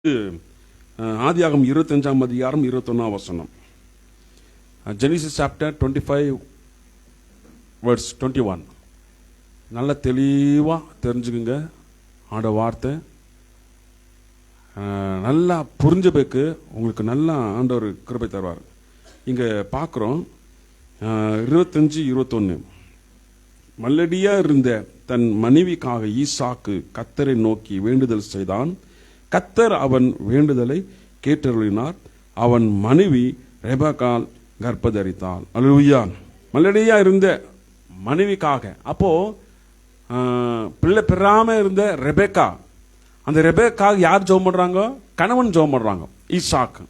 ஆதியாகமம் 25ஆம் அதிகாரம் 21ஆம் வசனம். Genesis chapter 25 verse 21. நல்ல தெளிவாக தெரிஞ்சுக்குங்க. ஆண்ட வார்த்தை நல்லா புரிஞ்சபேக்கு உங்களுக்கு நல்லா ஆண்டவர் கிருபை தருவார். இங்கே பார்க்குறோம் 25-21. மல்லடியாக இருந்த தன் மனைவிக்காக ஈசாக்கு கர்த்தரை நோக்கி வேண்டுதல் செய்தான். கர்த்தர் அவன் வேண்டுதலை கேட்டருளினார். அவன் மனைவி ரெபெக்காள் கர்ப்பதரித்தாள். அல்லேலூயா. மல்லடியா இருந்த மனைவிக்காக, அப்போ பிள்ளை பெறாம இருந்த ரெபெக்கா, அந்த ரெபெக்காக யார் ஜெபம் பண்றாங்க? கணவன் ஜெபம் பண்றாங்க, ஈசாக்கு.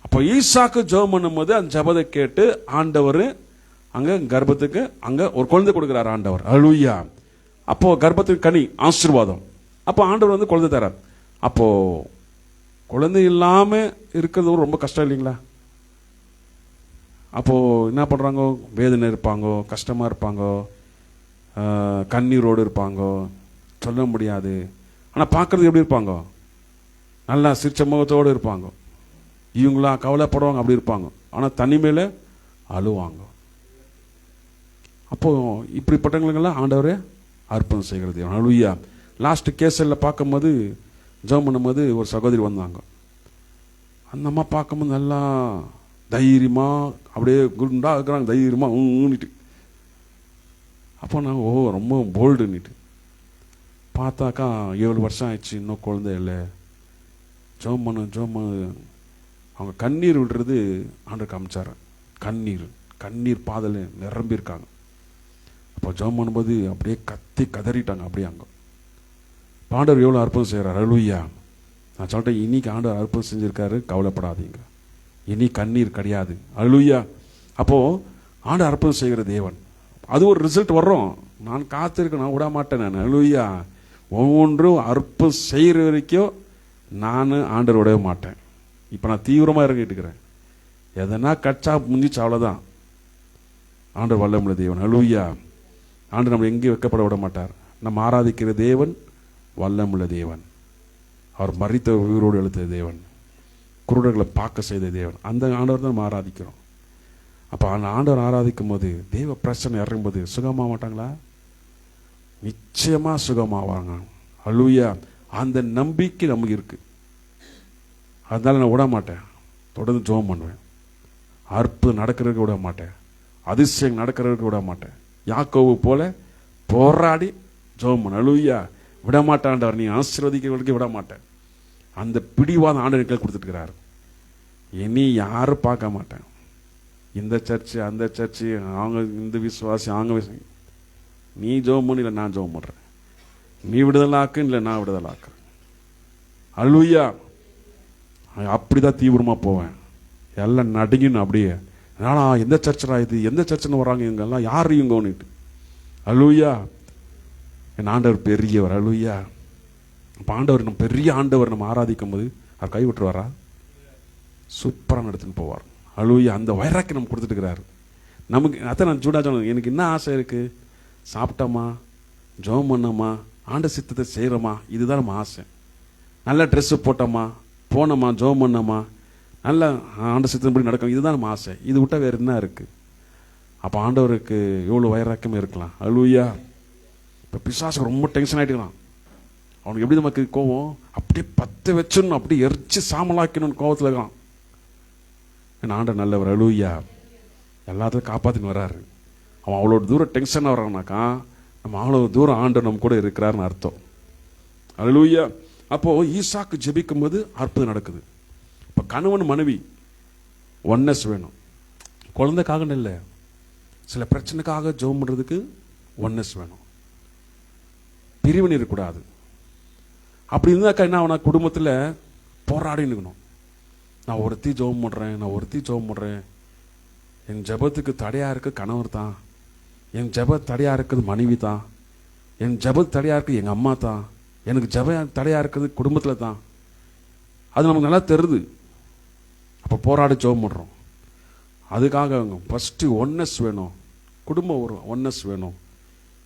அப்போ ஈசாக்கு ஜெபம் பண்ணும்போது அந்த ஜெபத்தை கேட்டு ஆண்டவர் அங்க கர்ப்பத்துக்கு அங்க ஒரு குழந்தை கொடுக்கிறார் ஆண்டவர். அல்லேலூயா. அப்போ கர்ப்பத்துக்கு கனி ஆசீர்வாதம். அப்போ ஆண்டவர் வந்து குழந்தை தரார். அப்போ குழந்தை இல்லாம இருக்கிறது ரொம்ப கஷ்டம் இல்லைங்களா? அப்போ என்ன பண்றாங்க? வேதனை இருப்பாங்க, கஷ்டமா இருப்பாங்க, கண்ணீரோடு இருப்பாங்க, சொல்ல முடியாது. ஆனா பார்க்கறது எப்படி இருப்பாங்க? நல்லா சிரிச்ச முகத்தோடு இருப்பாங்க. இவங்களா கவலைப்படுவாங்க, அப்படி இருப்பாங்க. ஆனா தனிமையில அழுவாங்க. அப்போ இப்படிப்பட்டவங்களுக்கெல்லாம் ஆண்டவரே அர்ப்பணம் செய்கிறது. அல்லேலூயா. லாஸ்ட் கேஸில் பார்க்கும்போது ஜெபம் பண்ணும்போது ஒரு சகோதரி வந்தாங்க. அந்த அம்மா பார்க்கும்போது நல்லா தைரியமா அப்படியே குண்டா இருக்கிறாங்க, தைரியமா ஊன்னிட்டு. அப்போ நான் ரொம்ப போல்டுன்னுட்டு பார்த்தாக்கா 7 வருஷம் ஆயிடுச்சு, இன்னும் குழந்தை இல்லை. ஜெபம் பண்ண அவங்க கண்ணீர் விடுறது ஆண்டவர் காமிச்சார். கண்ணீர் பாதல் நிரம்பியிருக்காங்க. அப்போ ஜெபம் பண்ணும்போது அப்படியே கத்தி கதறிட்டாங்க. அப்படியே அங்கே ஆண்டவர் எவ்வளோ அற்புதம் செய்கிறார். அல்லேலூயா. நான் சொல்லிட்டேன், இன்னைக்கு ஆண்டவர் அற்புதம் செஞ்சிருக்காரு, கவலைப்படாதீங்க. இனி கண்ணீர் கிடையாது. அல்லேலூயா. அப்போ ஆண்டவர் அற்புதம் செய்கிற தேவன். அது ஒரு ரிசல்ட் வர்றோம். நான் காத்திருக்க, நான் விட மாட்டேன். நான் அல்லேலூயா. ஒவ்வொன்றும் அற்புதம் செய்கிற வரைக்கும் நான் ஆண்டவர் விடவே மாட்டேன். இப்போ நான் தீவிரமாக இறங்கிட்டு இருக்கிறேன். எதனா கட்சா முடிஞ்சிச்சு, அவ்வளோதான். ஆண்டவர் வல்லமுள்ள தேவன். அல்லேலூயா. ஆண்டவர் நம்ம எங்கேயும் வைக்கப்பட விட மாட்டார். நம்ம ஆராதிக்கிற தேவன் வல்லமுள்ள தேவன். அவர் மரித்த உயிரோடு எழுத்த தேவன், குருடர்களை பார்க்க செய்த தேவன். அந்த ஆண்டவர் தான் நம்ம ஆராதிக்கிறோம். அப்போ அந்த ஆண்டவர் ஆராதிக்கும் போது தேவ பிரச்சனை இறங்கும்போது சுகமாக மாட்டாங்களா? நிச்சயமாக சுகமாவாங்க. அல்லேலூயா. அந்த நம்பிக்கை நமக்கு இருக்கு. அதனால நான் விட மாட்டேன், தொடர்ந்து ஜெபம் பண்ணுவேன். அற்புதம் நடக்கிறதுக்கு விட மாட்டேன், அதிசயம் நடக்கிறதுக்கு விட மாட்டேன். யாக்கோபு போல போராடி ஜெபம் பண்ண. அல்லேலூயா. விட மாட்டான்டார், நீ ஆசீர்வதிக்கிறவர்களுக்கு விட மாட்டேன். அந்த பிடிவாத ஆண்டவருக்கு கொடுத்துட்டுக்கிறார். இனி யாரும் பார்க்க மாட்டேன். இந்த சர்ச்சு அந்த சர்ச்சு, அவங்க இந்த விசுவாசி அவங்க விசுவாசி. நீ ஜெபம் பண்ணு, இல்லை நான் ஜெபம் பண்ணுறேன். நீ விடுதலாக்கு, இல்லை நான் விடுதலாக்குறேன். அல்லேலூயா. அப்படிதான் தீவிரமாக போவேன். எல்லாம் நடுங்கின்னு அப்படியே, நானா எந்த சர்ச்சரா இது, எந்த சர்ச்சுன்னு வர்றாங்க இவங்கெல்லாம், யார் இவங்கன்னுட்டு. அல்லேலூயா. என் ஆண்டவர் பெரியவர். அல்லேலூயா. இப்போ ஆண்டவர் நம்ம பெரிய ஆண்டவர் நம்ம ஆராதிக்கும் போது அவர் கைவிட்டுருவாரா? சூப்பராக நடத்தின்னு போவார். அல்லேலூயா. அந்த வைராக்கி நம்ம கொடுத்துட்டுக்கிறாரு நமக்கு. அதான் நான் ஜூடா சொன்னேன், எனக்கு என்ன ஆசை இருக்குது? சாப்பிட்டோமா, ஜெபம் பண்ணோமா, ஆண்ட சித்தத்தை செய்கிறோமா, இதுதான் நம்ம ஆசை. நல்ல ட்ரெஸ்ஸு போட்டோமா, போனோமா, ஜெபம் பண்ணோமா, நல்ல ஆண்ட சித்தப்படி நடக்கும், இதுதான் நம்ம ஆசை. இது விட்டால் வேறு என்ன இருக்குது? அப்போ ஆண்டவருக்கு எவ்வளோ வைராக்கியமே இருக்கலாம். அல்லேலூயா. இப்போ பிசாசுக்கு ரொம்ப டென்ஷன் ஆகிட்டுக்கலாம். அவனுக்கு எப்படி நமக்கு கோவம்? அப்படியே 10 வச்சுன்னு அப்படியே எரிச்சு சாமலாக்கணும்னு கோவத்தில் இருக்கான். என் ஆண்டவர் நல்லவர். அல்லேலூயா. எல்லாத்தையும் காப்பாற்றின்னு வர்றாரு. அவன் அவ்வளோ தூரம் டென்ஷனாக வர்றான்னாக்கா நம்ம அவ்வளோ தூரம் ஆண்டவர் நம்ம கூட இருக்கிறாருன்னு அர்த்தம். அல்லேலூயா. அப்போது ஈசாக்கு ஜெபிக்கும் போது அற்புதம் நடக்குது. இப்போ கணவன் மனைவி ஒன்னஸ் வேணும். குழந்தைக்காக இல்லை, சில பிரச்சனைக்காக ஜெபம் பண்ணுறதுக்கு ஒன்னஸ் வேணும். பிரிவினை இருக்கக்கூடாது. அப்படி இருந்தாக்கா என்ன ஆகுனா, குடும்பத்தில் போராடி நிற்கணும். நான் ஒருத்தி ஜெபம் பண்ணுறேன், நான் ஒருத்தி ஜெபம் பண்ணுறேன். என் ஜெபத்துக்கு தடையாக இருக்குது கணவர் தான், என் ஜெப தடையாக இருக்குது மனைவி தான், என் ஜெப தடையாக இருக்குது எங்கள் அம்மா தான், எனக்கு ஜெப தடையாக இருக்குது குடும்பத்தில் தான். அது நமக்கு நல்லா தெரியுது. அப்போ போராடி ஜெபம் பண்ணுறோம். அதுக்காக ஃபஸ்ட்டு ஒன்னஸ் வேணும். குடும்பம் ஒரு ஒன்னஸ் வேணும்.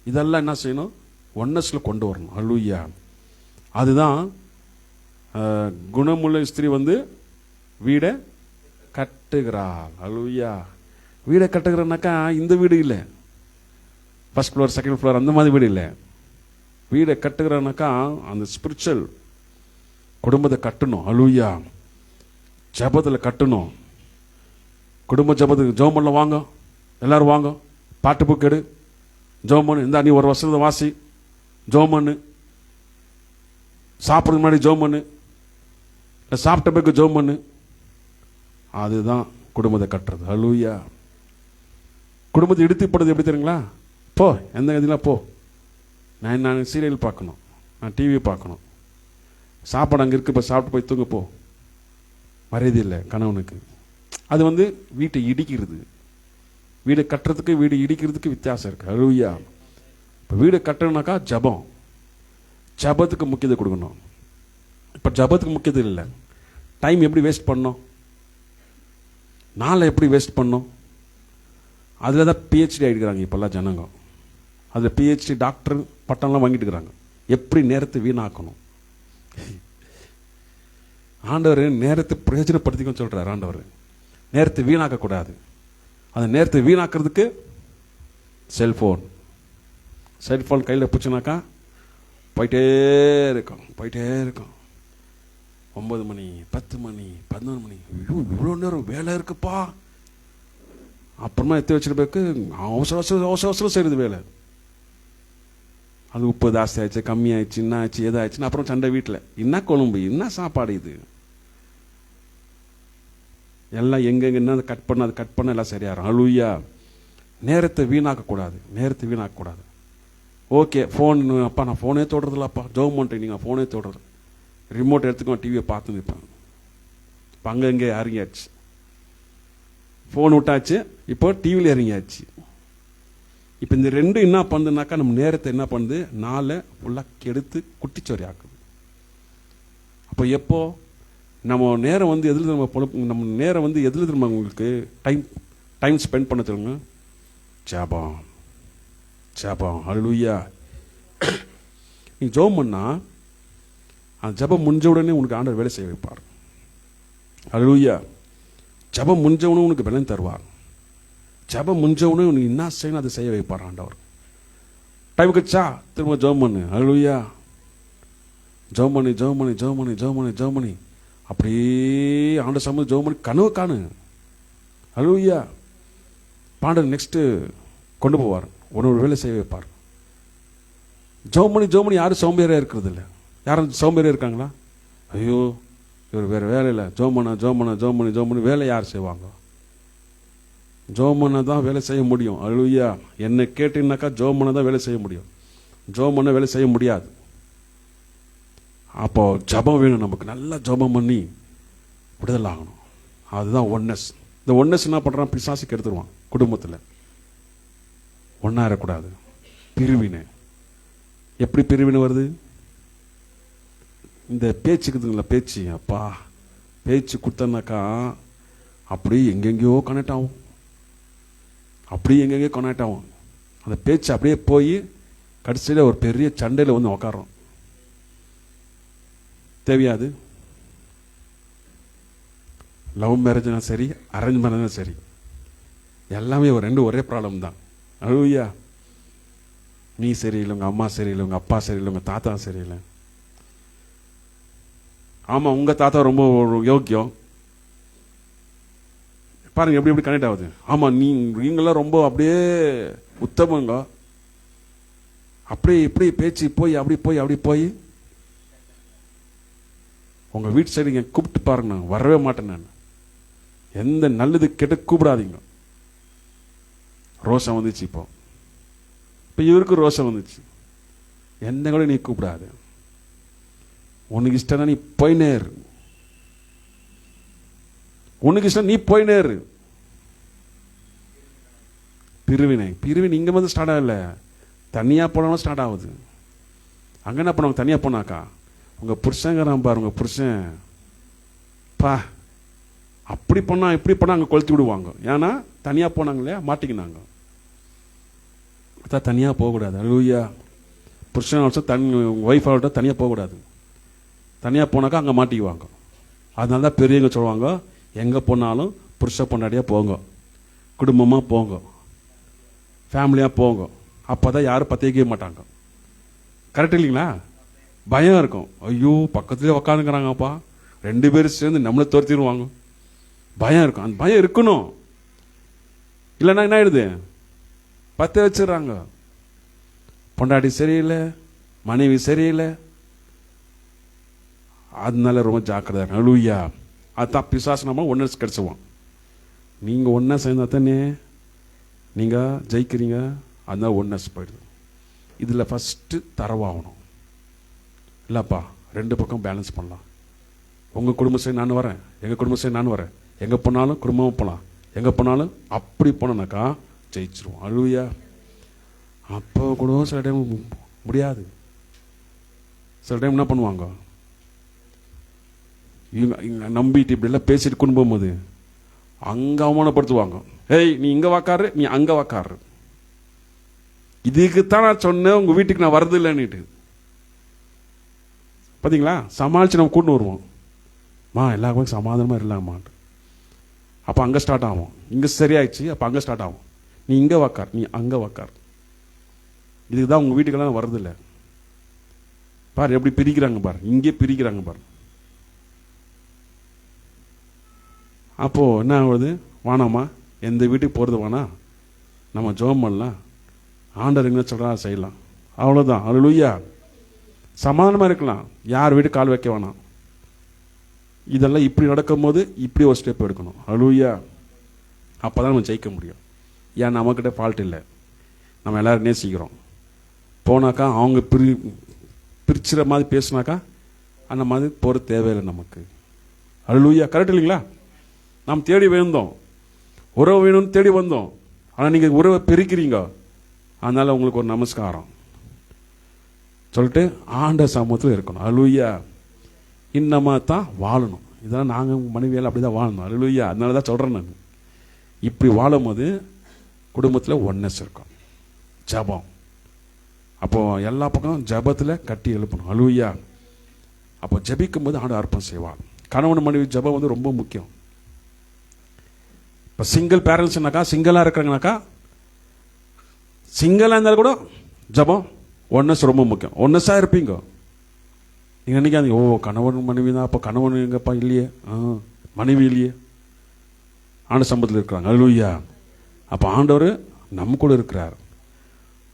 இதெல்லாம் என்ன செய்யணும்? ஒன்னஸில் கொண்டு வரணும். அல்லேலூயா. அதுதான் குணமுள்ள ஸ்திரீ வீடை கட்டுகிறாள். அல்லேலூயா. வீடை கட்டுகிறனாக்கா இந்த வீடு இல்லை, ஃபர்ஸ்ட் ஃப்ளோர் செகண்ட் ஃப்ளோர் அந்த மாதிரி வீடு இல்லை. வீடை கட்டுகிறனாக்கா அந்த ஸ்பிரிச்சுவல் குடும்பத்தை கட்டணும். அல்லேலூயா. ஜபத்தில் கட்டணும். குடும்ப ஜபத்துக்கு ஜெபம் பண்ண வாங்க, எல்லாரும் வாங்க, பாட்டு புக் எடு, ஜெபம் பண்ணு. இந்த நீ ஒரு வருஷத்தை வாசி, ஜெபம் பண்ணு. சாப்பிட்றதுக்கு முன்னாடி ஜெபம் பண்ணு, இல்லை சாப்பிட்ட பிறகு ஜெபம் பண்ணு. அதுதான் குடும்பத்தை கட்டுறது. அல்லேலூயா. குடும்பத்தை இடித்துப்படுறது எப்படி தெரியுங்களா? போ, எந்த கதிலாம் போ, நான் சீரியல் பார்க்கணும், நான் டிவி பார்க்கணும், சாப்பாடு அங்கே இருக்கு, இப்போ சாப்பிட்டு போய் தூங்க போ. மரியாதை இல்லை கணவனுக்கு. அது வீட்டை இடிக்கிறது. வீடை கட்டுறதுக்கு வீடு இடிக்கிறதுக்கு வித்தியாசம் இருக்கு. அல்லேலூயா. இப்போ வீடு கட்டணும்னாக்கா ஜபம், ஜபத்துக்கு முக்கியத்துவம் கொடுக்கணும். இப்போ ஜபத்துக்கு முக்கியத்துவம் இல்லை. டைம் எப்படி வேஸ்ட் பண்ணோம், நாளை எப்படி வேஸ்ட் பண்ணோம், அதில் தான் பிஹெச்டி ஆகிடுக்கிறாங்க இப்போல்லாம் ஜனங்க. அதில் பிஹெச்டி டாக்டர் பட்டம்லாம் வாங்கிட்டு இருக்கிறாங்க. எப்படி நேரத்தை வீணாக்கணும். ஆண்டவர் நேரத்தை பிரயோஜனப்படுத்திக்கணும்னு சொல்கிறார். ஆண்டவர் நேரத்தை வீணாக்கக்கூடாது. அந்த நேரத்தை வீணாக்கிறதுக்கு செல்ஃபோன் கையில் பிடிச்சினாக்கா போயிட்டே இருக்கும். 9 மணி 10 மணி 11 மணி, இவ்வளோ நேரம் வேலை இருக்குப்பா. அப்புறமா எத்தி வச்சுட்டு போய்க்கு அவசரம் செய்யுது வேலை. அது உப்பு ஜாஸ்தி ஆயிடுச்சு, கம்மி ஆயிடுச்சு, என்ன ஆயிடுச்சு, எதாச்சுன்னு அப்புறம் சண்டை வீட்டில். என்ன குழம்பு, என்ன சாப்பாடு இது, எல்லாம் எங்கெங்க என்ன கட் பண்ண எல்லாம் சரியாயிரும். அல்லேலூயா. நேரத்தை வீணாக்கக்கூடாது. ஓகே, ஃபோன், அப்பா நான் ஃபோனே தொடுறதில்லப்பா, ஜெபம் பண்ணிட்டேன், நீங்கள் ஃபோனே தொடுறது, ரிமோட் எடுத்துக்கோ, டிவியை பார்த்து நிற்பேன். இப்போ அங்கே இங்கே இறங்கியாச்சு, ஃபோன் விட்டாச்சு, இப்போ டிவியில் இறங்கியாச்சு. இப்போ இந்த ரெண்டும் என்ன பண்ணுதுனாக்கா நம்ம நேரத்தை என்ன பண்ணுது, நாளை ஃபுல்லாக கெடுத்து குட்டிச்சோரி ஆக்குது. அப்போ எப்போ நம்ம நேரம் எதில் நம்ம நேரம் எதில் திரும்ப உங்களுக்கு டைம் ஸ்பெண்ட் பண்ண தெரியுங்க? ஜபம். அல்லேலூயா. நீ ஜெபம் பண்ணா அந்த ஜபம் முடிஞ்ச உடனே உனக்கு ஆண்டவர் வேலை செய்ய வைப்பார். அல்லேலூயா. ஜபம் முடிஞ்சவனே உனக்கு பலன் தருவார். ஜபம் முடிஞ்சவனே உனக்கு என்ன செய்யணும் அதை செய்ய வைப்பார் ஆண்டவர். டைம் கச்சா திரும்ப ஜெபம் பண்ணு. அல்லேலூயா. ஜெபம் பண்ணி அப்படியே ஆண்டவர் சமூகத்தில் ஜெபம் பண்ணி கனவு காணு. அல்லேலூயா. ஆண்டவர் நெக்ஸ்ட் கொண்டு போவார், ஒரு வேலை செய்ய வைப்பார். ஜெபம் பண்ணி யாரும் சோம்பேறியா இருக்கிறது இல்லை. யாரும் சோம்பேறியா இருக்காங்களா? ஐயோ இவர் வேற வேலை இல்லை, ஜெபம் பண்ணி வேலை யார் செய்வாங்க? ஜெபம் பண்ண தான் வேலை செய்ய முடியும். அல்லேலூயா. என்னை கேட்டீங்கன்னாக்கா ஜெபம் பண்ண தான் வேலை செய்ய முடியும். ஜெபம் பண்ண வேலை செய்ய முடியாது. அப்போ ஜபம் வேணும் நமக்கு. நல்லா ஜபம் பண்ணி விடுதல் ஆகணும். அதுதான் ஒன்னஸ். இந்த ஒன்னஸ் என்ன பண்ணுறான், பிசாசுக்கு எடுத்துருவான். குடும்பத்தில் ஒன்றா இருக்கக்கூடாது. பிரிவினை. எப்படி பிரிவினை வருது? இந்த பேச்சுக்குதுங்களா, பேச்சு. அப்பா பேச்சு கொடுத்தனாக்கா அப்படி எங்கெங்கேயோ கனெக்ட் ஆகும். அந்த பேச்சு அப்படியே போய் கடைசியில் ஒரு பெரிய சண்டையில் உட்காரோம். தேவையாது. லவ் மேரேஜ்னா சரி, அரேஞ்ச் மேரேஜ்னா சரி, எல்லாமே ஒரே ப்ராப்ளம் தான். அல்லேலூயா. நீ சரியில்லை, உங்கள் அம்மா சரியில்லை, உங்கள் அப்பா சரியில்லை, உங்கள் தாத்தா சரியில்லை. ஆமாம், உங்கள் தாத்தா ரொம்ப யோக்கியம் பாருங்க, எப்படி கனெக்ட் ஆகுது. ஆமாம், நீங்களாம் ரொம்ப அப்படியே உத்தமங்க. அப்படியே இப்படி பேச்சு போய் அப்படி போய் உங்கள் வீட்டு சைடு நீங்கள் கூப்பிட்டு பாருங்க, நான் வரவே மாட்டேன். நான் எந்த நல்லது கெட்ட கூப்பிடாதீங்க. ரோஷம் வந்துச்சு. இப்போ இவருக்கு ரோஷம் வந்துச்சு. எந்த கூட நீ கூப்பிடாது. உனக்கு இஷ்டம் நீ போயினே இரு. நீ போயினே இரு. பிரிவினை இங்கே ஸ்டார்ட் ஆகல, தனியாக போனாலும் ஸ்டார்ட் ஆகுது. அங்கே என்ன பண்ணுவாங்க, தனியாக போனாக்கா உங்கள் புருஷங்கிறான் பாரு, உங்கள் புருஷன் பா அப்படி பண்ணா இப்படி பண்ணா அங்கே கொளுத்தி விடுவாங்க. ஏன்னா தனியாக போனாங்களே, மாட்டிக்கினாங்க. அதான் தனியாக போகக்கூடாது. அல்லேலூயா. புருஷன் ஒய்ஃப் ஆகட்டும் தனியாக போகக்கூடாது. தனியாக போனாக்கா அங்கே மாட்டிக்குவாங்க. அதனால தான் பெரியவங்க சொல்லுவாங்க, எங்கே போனாலும் புருஷ பொண்டாட்டியாக போங்க, குடும்பமாக போங்க, ஃபேமிலியாக போங்க. அப்போ தான் யாரும் பற்றிக்கவே மாட்டாங்க. கரெக்ட் இல்லைங்களா? பயம் இருக்கும். ஐயோ பக்கத்துலேயே உக்காந்துக்கிறாங்கப்பா, 2 பேரும் சேர்ந்து நம்மளை துரத்திடுவாங்க. பயம் இருக்கும். அந்த பயம் இருக்கணும். இல்லைன்னா என்ன ஆயிடுது, பற்ற வச்சிடுறாங்க. பொண்டாட்டி சரியில்லை, மனைவி சரியில்லை. அதனால ரொம்ப ஜாக்கிரதை. ஹல்லேலூயா. அதுதான் பிசாசு நம்ம ஒன்னஸ் கிடைச்சுவோம். நீங்கள் ஒன்றா சேர்ந்தா தானே நீங்கள் ஜெயிக்கிறீங்க. அதனால ஒன்னஸ் போயிடுது. இதில் ஃபஸ்ட்டு தரவாகணும். இல்லைப்பா 2 பக்கம் பேலன்ஸ் பண்ணலாம். உங்கள் குடும்பம் சரி நான் வரேன், எங்கள் குடும்பம் சரி நான் வரேன், எங்கே போனாலும் குடும்பமாக போகலாம், எங்கே போனாலும் அப்படி போனோன்னாக்கா ஜெயிச்சிருவோம். ஹல்லேலூயா. அப்போ கூட சில டைம் முடியாது. சில டைம் என்ன பண்ணுவாங்க, இவங்க நம்பிட்டு இப்படிலாம் பேசிட்டு கொண்டு போகும்போது அங்கே அவமானப்படுத்துவாங்க. ஏய் நீ இங்கே வாக்காரு, நீ அங்கே வாக்காரு. இதுக்குத்தான் நான் சொன்னேன் உங்கள் வீட்டுக்கு நான் வரது இல்லைன்னுட்டு. பார்த்தீங்களா? சமாளித்து நம்ம கூட்டு வருவோம். எல்லாருக்கும் சமாதானமாக இருக்கலாமான்ட்டு. அப்போ அங்கே ஸ்டார்ட் ஆகும். இங்கே சரியாயிடுச்சு, அப்போ அங்கே ஸ்டார்ட் ஆகும். நீ இங்கே வாக்கார், நீ அங்கே வாக்கார். இதுக்கு தான் உங்கள் வீட்டுக்கெல்லாம் வரதில்லை. பாரு எப்படி பிரிக்கிறாங்க பாரு, இங்கே பிரிக்கிறாங்க பாரு. அப்போது என்ன ஆகுது, வானாமா எந்த வீட்டுக்கு போகிறது வேணா, நம்ம ஜெபம் பண்ணலாம், ஆண்டவர் என்ன சொல்கிறா செய்யலாம், அவ்வளோதான். ஹல்லேலூயா. சமாதானமாக இருக்கலாம், யார் வீட்டுக்கு கால் வைக்க வேணாம். இதெல்லாம் இப்படி நடக்கும்போது இப்படி ஒரு ஸ்டெப் எடுக்கணும். ஹல்லேலூயா. அப்போ தான் நம்ம ஜெயிக்க முடியும். ஏன் நம்மக்கிட்ட ஃபால்ட் இல்லை, நம்ம எல்லோரும் நேசிக்கிறோம். போனாக்கா அவங்க பிரிச்சுற மாதிரி பேசுனாக்கா அந்த மாதிரி போகிற தேவையில்லை நமக்கு. ஹல்லேலூயா. கரெக்ட் இல்லைங்களா? நாம் தேடி வந்தோம், உறவு வேணும்னு தேடி வந்தோம். ஆனால் நீங்கள் உறவை பிரிக்கிறீங்க. அதனால் உங்களுக்கு ஒரு நமஸ்காரம் சொல்லிட்டு ஆண்ட சமூகத்தில் இருக்கணும். ஹல்லேலூயா. இன்னமாக தான் வாழணும். இதெல்லாம் நாங்கள் மனைவியால் அப்படி தான் வாழணும். ஹல்லேலூயா. அதனால தான் சொல்கிறேன் நான். இப்படி வாழும் போது குடும்பத்தில் ஒன்னஸ் இருக்கும். ஜபம். அப்போது எல்லா பக்கம் ஜபத்தில் கட்டி எழுப்பணும். ஹல்லேலூயா. அப்போ ஜபிக்கும் போது ஆண்டு அர்ப்பணம் செய்வார். கணவன் மனைவி ஜபம் வந்து ரொம்ப முக்கியம். இப்போ சிங்கிள் பேரண்ட்ஸ்னாக்கா, சிங்கிளாக இருக்கிறாங்கனாக்கா, சிங்கிளாக இருந்தாலும் கூட ஜபம் ஒன்னஸ் ரொம்ப முக்கியம். ஒன்னஸாக இருப்பீங்க. நீங்கள் நினைக்காதீங்க, ஓ கணவன் மனைவி தான், அப்போ கணவன் எங்கப்பா இல்லையே, மனைவி இல்லையே, ஆண்டு சம்பளத்தில் இருக்கிறாங்க. ஹல்லேலூயா. அப்போ ஆண்டவர் நம்ம கூட இருக்கிறார்.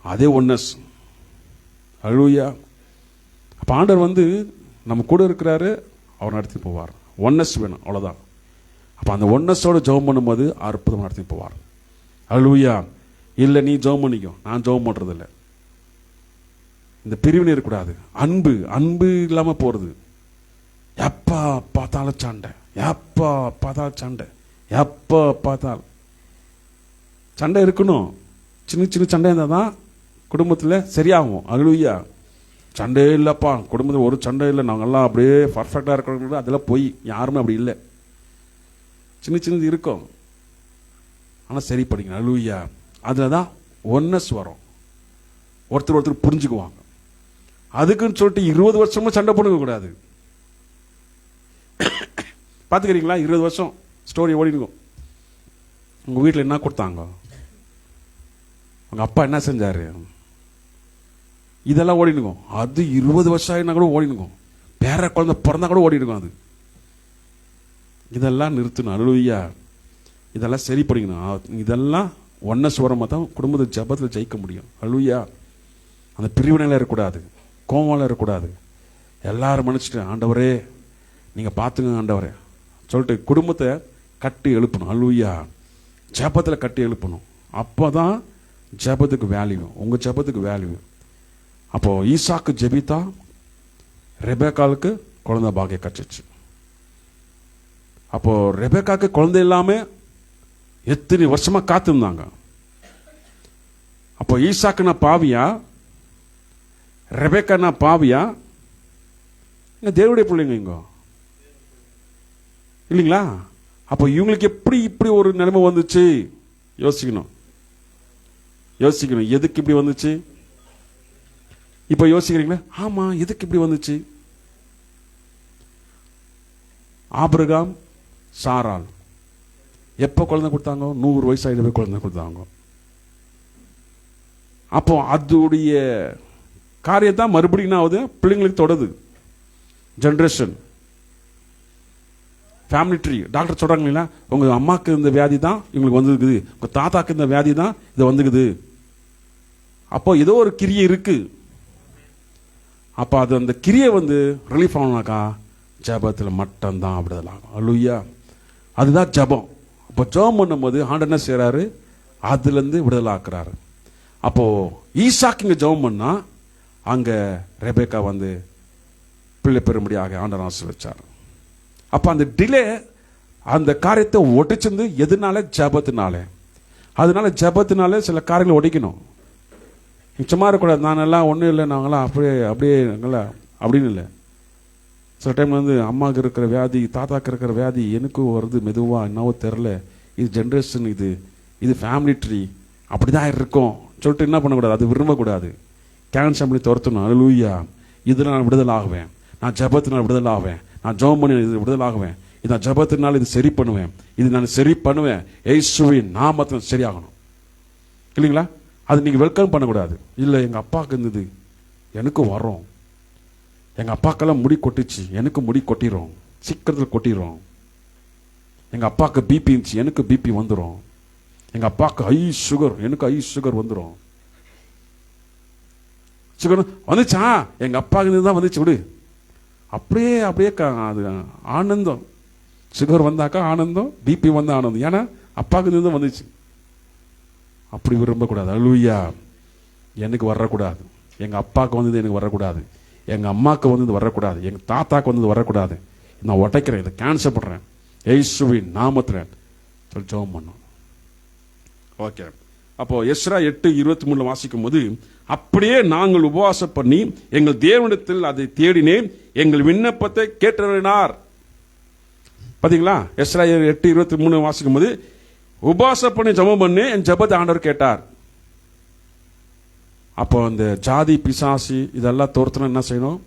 அதே ஒன்னஸ். ஹல்லேலூயா. அப்போ ஆண்டவர் வந்து நம்ம கூட இருக்கிறாரு, அவர் நடத்தி போவார். ஒன்னஸ் வேணும், அவ்வளோதான். அப்போ அந்த ஒன்னஸோடு ஜெபம் பண்ணும்போது அற்புதம் நடத்தி போவார். ஹல்லேலூயா. இல்லை நீ ஜெபம் பண்ணிக்கோ, நான் ஜெபம் பண்ணுறதில்லை. இந்த பிரிவினை இருக்கக்கூடாது. அன்பு அன்பு இல்லாமல் போகிறது. எப்போ பார்த்தாலும் சண்டை, எப்போ பார்த்தாலும் சண்டை, எப்போ பார்த்தாலும் சண்டை இருக்கணும். சின்ன சின்ன சண்டை இருந்தால் தான் குடும்பத்தில் சரியாகும். ஹல்லேலூயா. சண்டையே இல்லைப்பா குடும்பத்தில், ஒரு சண்டை இல்லை, நாங்கள்லாம் அப்படியே பர்ஃபெக்டாக இருக்கிறவங்க, அதெல்லாம் போய் யாருமே அப்படி இல்லை. சின்ன சின்னது இருக்கும், ஆனால் சரி படிக்கணும். ஹல்லேலூயா. அதில் தான் ஒன்னஸ் வரும். ஒருத்தர் ஒருத்தர் புரிஞ்சுக்குவாங்க. அதுக்குன்னு சொல்லிட்டு 20 வருஷமும் சண்டை போடுங்க கூடாது. பார்த்துக்கிறீங்களா? 20 வருஷம் ஸ்டோரி ஓடினுக்கும். உங்கள் வீட்டில் என்ன கொடுத்தாங்க, உங்கள் அப்பா என்ன செஞ்சார், இதெல்லாம் ஓடினுக்கும். அது 20 வருஷம் ஆகினா கூட ஓடினுக்கும். பேர குழந்தை பிறந்தா கூட ஓடினுக்கும். அது இதெல்லாம் நிறுத்தணும். ஹல்லேலூயா. இதெல்லாம் சரி பண்ணிக்கணும். இதெல்லாம் ஒன்னஸ் வரமாக தான் குடும்பத்தை ஜபத்தில் ஜெயிக்க முடியும். ஹல்லேலூயா. அந்த பிரிவினையில் இருக்கக்கூடாது, கோவம் இருக்கக்கூடாது. எல்லாரும் மன்னிச்சுட்டு ஆண்டவரே நீங்கள் பார்த்துங்க ஆண்டவரே சொல்லிட்டு குடும்பத்தை கட்டி எழுப்பணும். ஹல்லேலூயா. ஜபத்தில் கட்டி எழுப்பணும். அப்போ தான் ஜபத்துக்கு வேல்யூ, உங்கள் ஜபத்துக்கு வேல்யூ. அப்போது ஈசாக்கு ஜெபித்தா ரெபேக்காளுக்கு குழந்தை பாக்கியம் கச்சிச்சு. அப்போது ரெபேக்காவுக்கு குழந்தை இல்லாமல் எத்தனை வருஷமாக காத்திருந்தாங்க. அப்போ ஈசாக்குனா பாவியா, ரெபேக்கானா பாவியா? இங்கே தேவனுடைய பிள்ளைங்க இங்க இல்லைங்களா? அப்போ இவங்களுக்கு எப்படி இப்படி ஒரு நிலைமை வந்துச்சு யோசிக்கணும். எதுக்கு இப்படி வந்துச்சு? இப்போ யோசிக்கிறீங்களா? ஆமாம், எதுக்கு இப்படி வந்துச்சு? ஆபிரகாம், சாராள் எப்போ குழந்தை கொடுத்தாங்க? 100 வயசு ஆகிட்டு போய் குழந்தை கொடுத்தாங்க. அப்போ அதோடைய காரியத்தான் மறுபடியும் என்ன ஆகுது? பிள்ளைங்களுக்கு தொடருது. Generation family tree. டாக்டர் சொல்றாங்க இல்லையா, உங்க அம்மாவுக்கு இந்த வியாதி தான் இவங்களுக்கு வந்துருக்குது, உங்க தாத்தாக்கு இந்த வியாதி தான் இது வந்துக்குது. அப்போ ஏதோ ஒரு கிரியை இருக்கு. அப்போ அது அந்த கிரியை ரிலீஃப் ஆகணும்னாக்கா ஜபத்தில் மட்டும்தான் விடுதலாகும். அல்லேலூயா. அதுதான் ஜபம். அப்போ ஜபம் பண்ணும்போது ஆண்டவர் என்ன செய்றாரு? அதுலேருந்து விடுதலாக்குறாரு. அப்போ ஈசாக்கு இங்கே ஜபம் பண்ணா அங்க ரெபேக்கா பிள்ளை பெறும்படியாக ஆண்டவர் ஆசீர்வதிச்சார். அப்போ அந்த டிலே அந்த காரியத்தை ஒட்டிச்சிருந்து எதுனால? ஜபத்தினால. அதனால ஜபத்தினால சில காரியங்களை ஒடிக்கணும். சும்மா இருக்கக்கூடாது. நான் எல்லாம் ஒன்றும் இல்லை, நாங்களாம் அப்படியே அப்படியே அப்படின்னு இல்லை. சில டைம் அம்மாவுக்கு இருக்கிற வியாதி, தாத்தாக்கு இருக்கிற வியாதி எனக்கும் வருது மெதுவாக, என்னவோ தெரில. இது ஜென்ரேஷன், இது ஃபேமிலி ட்ரீ, அப்படி தான் இருக்கும் சொல்லிட்டு என்ன பண்ணக்கூடாது? அது விரும்பக்கூடாது. கேன்சல் பண்ணி துரத்தணும். அல்லேலூயா. இதில் நான் விடுதலாகுவேன், நான் ஜபத்தினால் விடுதலாகுவேன், நான் ஜெபம் பண்ணி இது விடுதலாகுவேன், இது நான் ஜபத்தினால் இது சரி பண்ணுவேன், இது நான் சரி பண்ணுவேன், இயேசுவின் நாமத்தில் சரியாகணும். இல்லைங்களா? அது நீங்கள் வெல்கம் பண்ணக்கூடாது. இல்லை எங்கள் அப்பாவுக்கு இருந்தது எனக்கு வரும், எங்கள் அப்பாக்கெல்லாம் முடி கொட்டிச்சு எனக்கு முடி கொட்டிடும், சீக்கிரத்தில் கொட்டிடும். எங்கள் அப்பாவுக்கு பிபி இருந்துச்சு எனக்கு பிபி வந்துடும், எங்கள் அப்பாவுக்கு ஹை சுகர் எனக்கு ஹை சுகர் வந்துடும். சுகர் வந்துச்சா எங்கள் அப்பாவுக்கு தான் வந்துச்சு விடு. அப்படியே அப்படியே அது ஆனந்தம். சுகர் வந்தாக்கா ஆனந்தம், பிபி வந்தா ஆனந்தம். ஏன்னா அப்பாவுக்கு தான் வந்துச்சு. அப்படி விரும்பக்கூடாது. அல்லேலூயா. எனக்கு வரக்கூடாது, எங்கள் அப்பாவுக்கு வந்தது எனக்கு வரக்கூடாது, எங்கள் அம்மாவுக்கு வந்தது வரக்கூடாது, எங்கள் தாத்தாவுக்கு வந்தது வரக்கூடாது. நான் உடைக்கிறேன், இதை கேன்சல் பண்ணுறேன் இயேசுவின் நாமத்தில் சொல்லி ஜெபம் பண்ணோம். ஓகே. அப்போ எஸ்ரா 8:23 வாசிக்கும் போது, அப்படியே நாங்கள் உபவாசம் பண்ணி எங்கள் தேவனிடத்தில் அதை தேடினேன், எங்கள் விண்ணப்பத்தை கேட்டறினார். பாத்தீங்களா? எஸ்ரா 8:23 வாசிக்கும் போது உபவாசம் பண்ணி ஜெபம் பண்ணி என் ஜெபத்தை ஆண்டவர் கேட்டார். அப்போ அந்த ஜாதி பிசாசி இதெல்லாம் தோர்த்தணும் என்ன செய்யணும்?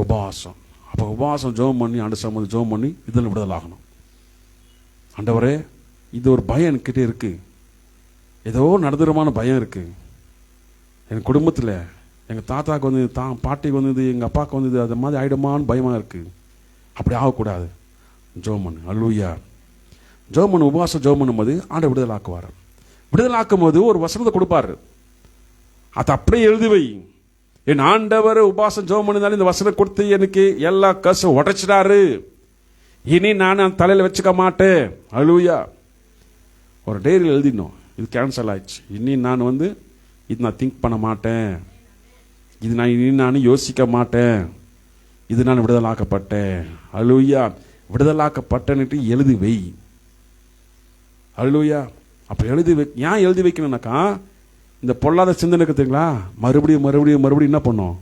உபவாசம். அப்போ உபவாசம் ஜெபம் பண்ணி ஆண்டு சம்பந்தம் ஜெபம் பண்ணி இதில் விடுதலாகணும். ஆண்டவரே, இது ஒரு பயம் என்கிட்ட இருக்கு, ஏதோ நடந்துருமான பயம் இருக்கு என் குடும்பத்தில், எங்கள் தாத்தாவுக்கு வந்தது, பாட்டிக்கு வந்தது, எங்கள் அப்பாவுக்கு வந்தது, அது மாதிரி ஆயிடுமான்னு பயமாக இருக்கு. அப்படி ஆகக்கூடாது. ஜெபம் பண்ணு. அல்லேலூயா. ஜெபம் பண்ணு. உபவாசம் ஜெபம் பண்ணும்போது ஆண்டவர் விடுதலாக்குவார். விடுதலாக்கும் போது ஒரு வசனத்தை கொடுப்பாரு, அதை அப்படியே எழுதி வை. என் ஆண்டவர் உபவாசம் ஜெபம் பண்ணினாலும் இந்த வசனம் கொடுத்து எனக்கு எல்லா கசம் உடைச்சிட்டாரு, இனி நான் தலையில் வச்சுக்க மாட்டேன். அல்லேலூயா. ஒரு டைரியில் எழுதிடணும், இது கேன்சல் ஆயிடுச்சு, இனி நான் இது நான் திங்க் பண்ண மாட்டேன், இது நான் யோசிக்க மாட்டேன், இது நான் விடுதலாக்கப்பட்டேன். அல்லேலூயா. விடுதலாக்கப்பட்டேன்னுட்டு எழுதி வை. அல்லேலூயா. அப்போ எழுதி வை. ஏன் எழுதி வைக்கணும்னாக்கா, இந்த பொல்லாத சிந்தனை இருக்குதுங்களா, மறுபடியும் மறுபடியும் மறுபடியும் என்ன பண்ணும்?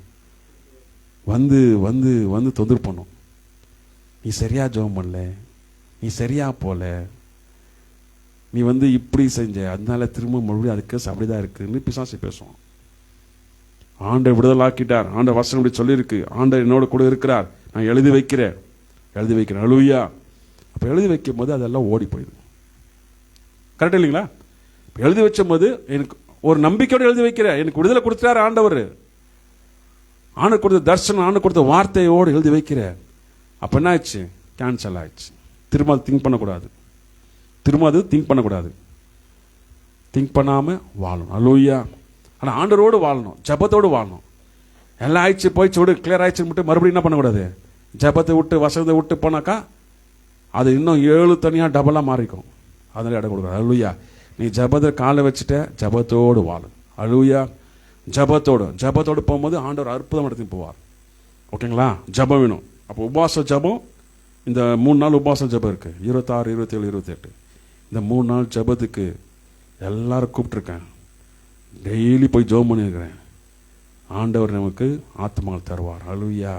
வந்து வந்து வந்து தொந்தரவு பண்ணும். நீ சரியா ஜெபம் பண்ணல, நீ சரியா போல, நீ இப்படி செஞ்ச, அதனால திரும்ப மறுபடியும் அதுக்கு அப்படிதான் இருக்குன்னு பிசாசு பேசுவான். ஆண்டவர் விடுதலாக்கிட்டார். ஆண்டவர் வசனம் இப்படி சொல்லியிருக்கு, ஆண்டவர் என்னோட கூட இருக்கிறார், நான் எழுதி வைக்கிறேன். அல்லேலூயா. அப்போ எழுதி வைக்கும் போது அதெல்லாம் ஓடி போயிடும். கரெக்ட் இல்லைங்களா? எழுதி வச்சும் போது எனக்கு ஒரு நம்பிக்கையோடு எழுதி வைக்கிறேன், எனக்கு விடுதலை கொடுத்துட்டார் ஆண்டவர், ஆண்டவர் கொடுத்த தரிசனம், ஆண்டவர் கொடுத்த வார்த்தையோடு எழுதி வைக்கிறேன். அப்போ என்ன ஆயிடுச்சு? கேன்சல் ஆயிடுச்சு. திரும்ப அது திங்க் பண்ணக்கூடாது, திரும்ப அது திங்க் பண்ணக்கூடாது. திங்க் பண்ணாமல் வாழணும். அல்லேலூயா. ஆனால் ஆண்டவரோடு வாழணும், ஜபத்தோடு வாழணும். எல்லாம் ஆயிடுச்சு போயிடுச்சு விடு, கிளியர் ஆயிடுச்சுன்னு மட்டும் மறுபடியும் என்ன பண்ணக்கூடாது? ஜபத்தை விட்டு வசனத்தை விட்டு போனாக்கா அது இன்னும் 7 தனியாக டபுளாக மாறிக்கும். அதனால இடம் கொடுக்குறது. அல்லேலூயா. நீ ஜபத்தை காலை வச்சுட்ட, ஜபத்தோடு வாழு. அல்லேலூயா. ஜபத்தோடு போகும்போது ஆண்டவர் அற்புதம் எடுத்துன்னு போவார். ஓகேங்களா? ஜபம் வேணும். அப்போ உபவாச ஜபம், இந்த 3 நாள் உபவாச ஜபம் இருக்கு, 26, 27, 28. இந்த 3 நாள் ஜபத்துக்கு எல்லாரும் கூப்பிட்டுருக்கேன். டெய்லி போய் ஜெபம் பண்ணியிருக்கிறேன். ஆண்டவர் நமக்கு ஆத்மா தருவார். அல்லேலூயா.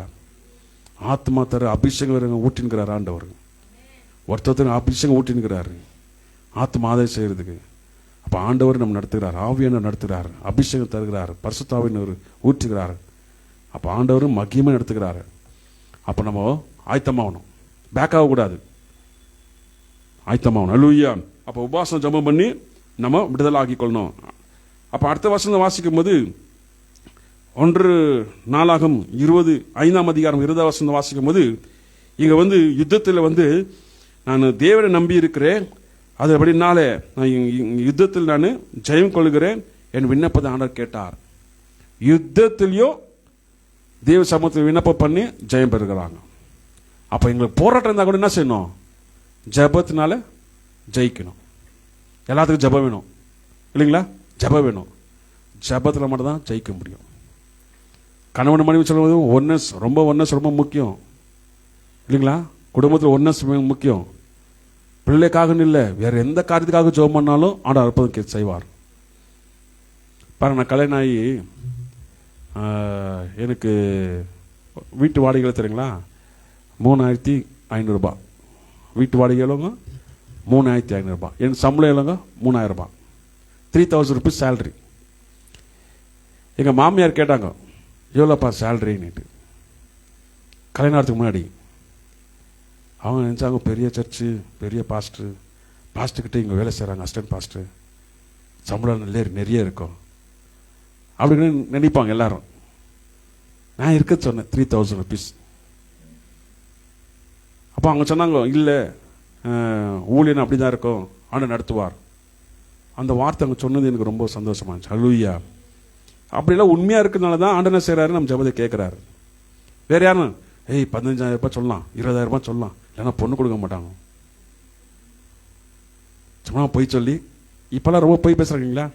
ஆத்மா தர அபிஷேகம் ஊட்டின்கிறார் ஆண்டவர். ஒருத்தர் அபிஷேகம் ஊட்டின்கிறாரு ஆத்மா ஆதாயம் செய்யறதுக்கு. அப்போ ஆண்டவர் நம்ம நடத்துகிறார், ஆவியானவர் நடத்துகிறார், அபிஷேகம் தருகிறார், பரிசுத்த ஆவியானவர் ஊற்றுகிறார். அப்போ ஆண்டவரும் மகிமை நடத்துகிறார். அப்போ நம்ம ஆயத்தமாகணும், பேக் ஆகக்கூடாது, ஆயத்தமாகணும். அல்லேலூயா. அப்போ உபவாசம் ஜெபம் பண்ணி நம்ம விடுதலை ஆக்கிக்கொள்ளணும். அப்போ அடுத்த வசனம் வாசிக்கும் போது 1 நாளாகும் 25 20 வசனம் வாசிக்கும் போது இங்கே யுத்தத்தில் நான் தேவனை நம்பி இருக்கிறேன், அது அப்படின்னாலே நான் யுத்தத்தில் நான் ஜெயம் கொள்கிறேன், என் விண்ணப்பத்தை ஆண்டவர் கேட்டார். யுத்தத்திலையும் தேவ சமூகத்தில் விண்ணப்பம் பண்ணி ஜெயம் பெறுகிறாங்க. அப்போ எங்களுக்கு போராட்டம் இருந்தால் கூட என்ன செய்யணும்? ஜபத்தினால ஜெயிக்கணும். எல்லாத்துக்கும் ஜபம் வேணும் இல்லைங்களா? ஜபம் வேணும். ஜபத்தில் மட்டும் தான் ஜெயிக்க முடியும். கணவன் மனைவி சொல்லும்போது ஒன்னஸ் ரொம்ப முக்கியம் இல்லைங்களா? குடும்பத்தில் ஒன்னஸ் முக்கியம். பிள்ளைக்காக இல்லை, வேற எந்த காரியத்துக்காக ஜெபம் பண்ணாலும் ஆண்டவர் அற்புதம் செய்வார். பாருங்க, நான் கல்யாணம் ஆகி எனக்கு வீட்டு வாடகைகள் தெரியுங்களா? 3500 ரூபாய் வீட்டு வாடகை. எவ்வளோங்க? 3500 ரூபாய். என் சம்பளம் எவ்வளோங்க? 3000 ரூபாய். 3000 rupees சேலரி. எங்கள் மாமியார் கேட்டாங்க, எவ்வளோப்பா சேலரின்னுட்டு. கல்யாணத்துக்கு முன்னாடி அவங்க நினச்சாங்க பெரிய சர்ச்சு, பெரிய பாஸ்டர்கிட்ட இங்கே வேலை செய்கிறாங்க, அசிஸ்டன்ட் பாஸ்டர், சம்பளம் நிறைய இருக்கும் அப்படின்னு நினைப்பாங்க எல்லாரும். நான் இருக்க சொன்னேன் 3000 rupees. அப்போ அவங்க சொன்னாங்க, இல்லை ஊழியன் அப்படி தான் இருக்கும், ஆண்டவர் நடத்துவார். அந்த வார்த்தை அவங்க சொன்னது எனக்கு ரொம்ப சந்தோஷமா இருந்துச்சு. அல்லேலூயா. அப்படிலாம் உண்மையாக இருக்கிறதுனால தான் ஆண்டவர் என்ன செய்கிறாரு? நம்ம ஜெபத்தை கேட்குறாரு. வேறு யாரும் 15,000 ரூபாய் சொல்லலாம், 20,000 ரூபாய் சொல்லலாம், இல்லைன்னா பொண்ணு கொடுக்க மாட்டாங்க. சும்மா போய் சொல்லி இப்போல்லாம் ரொம்ப போய் பேசுகிறாங்களா?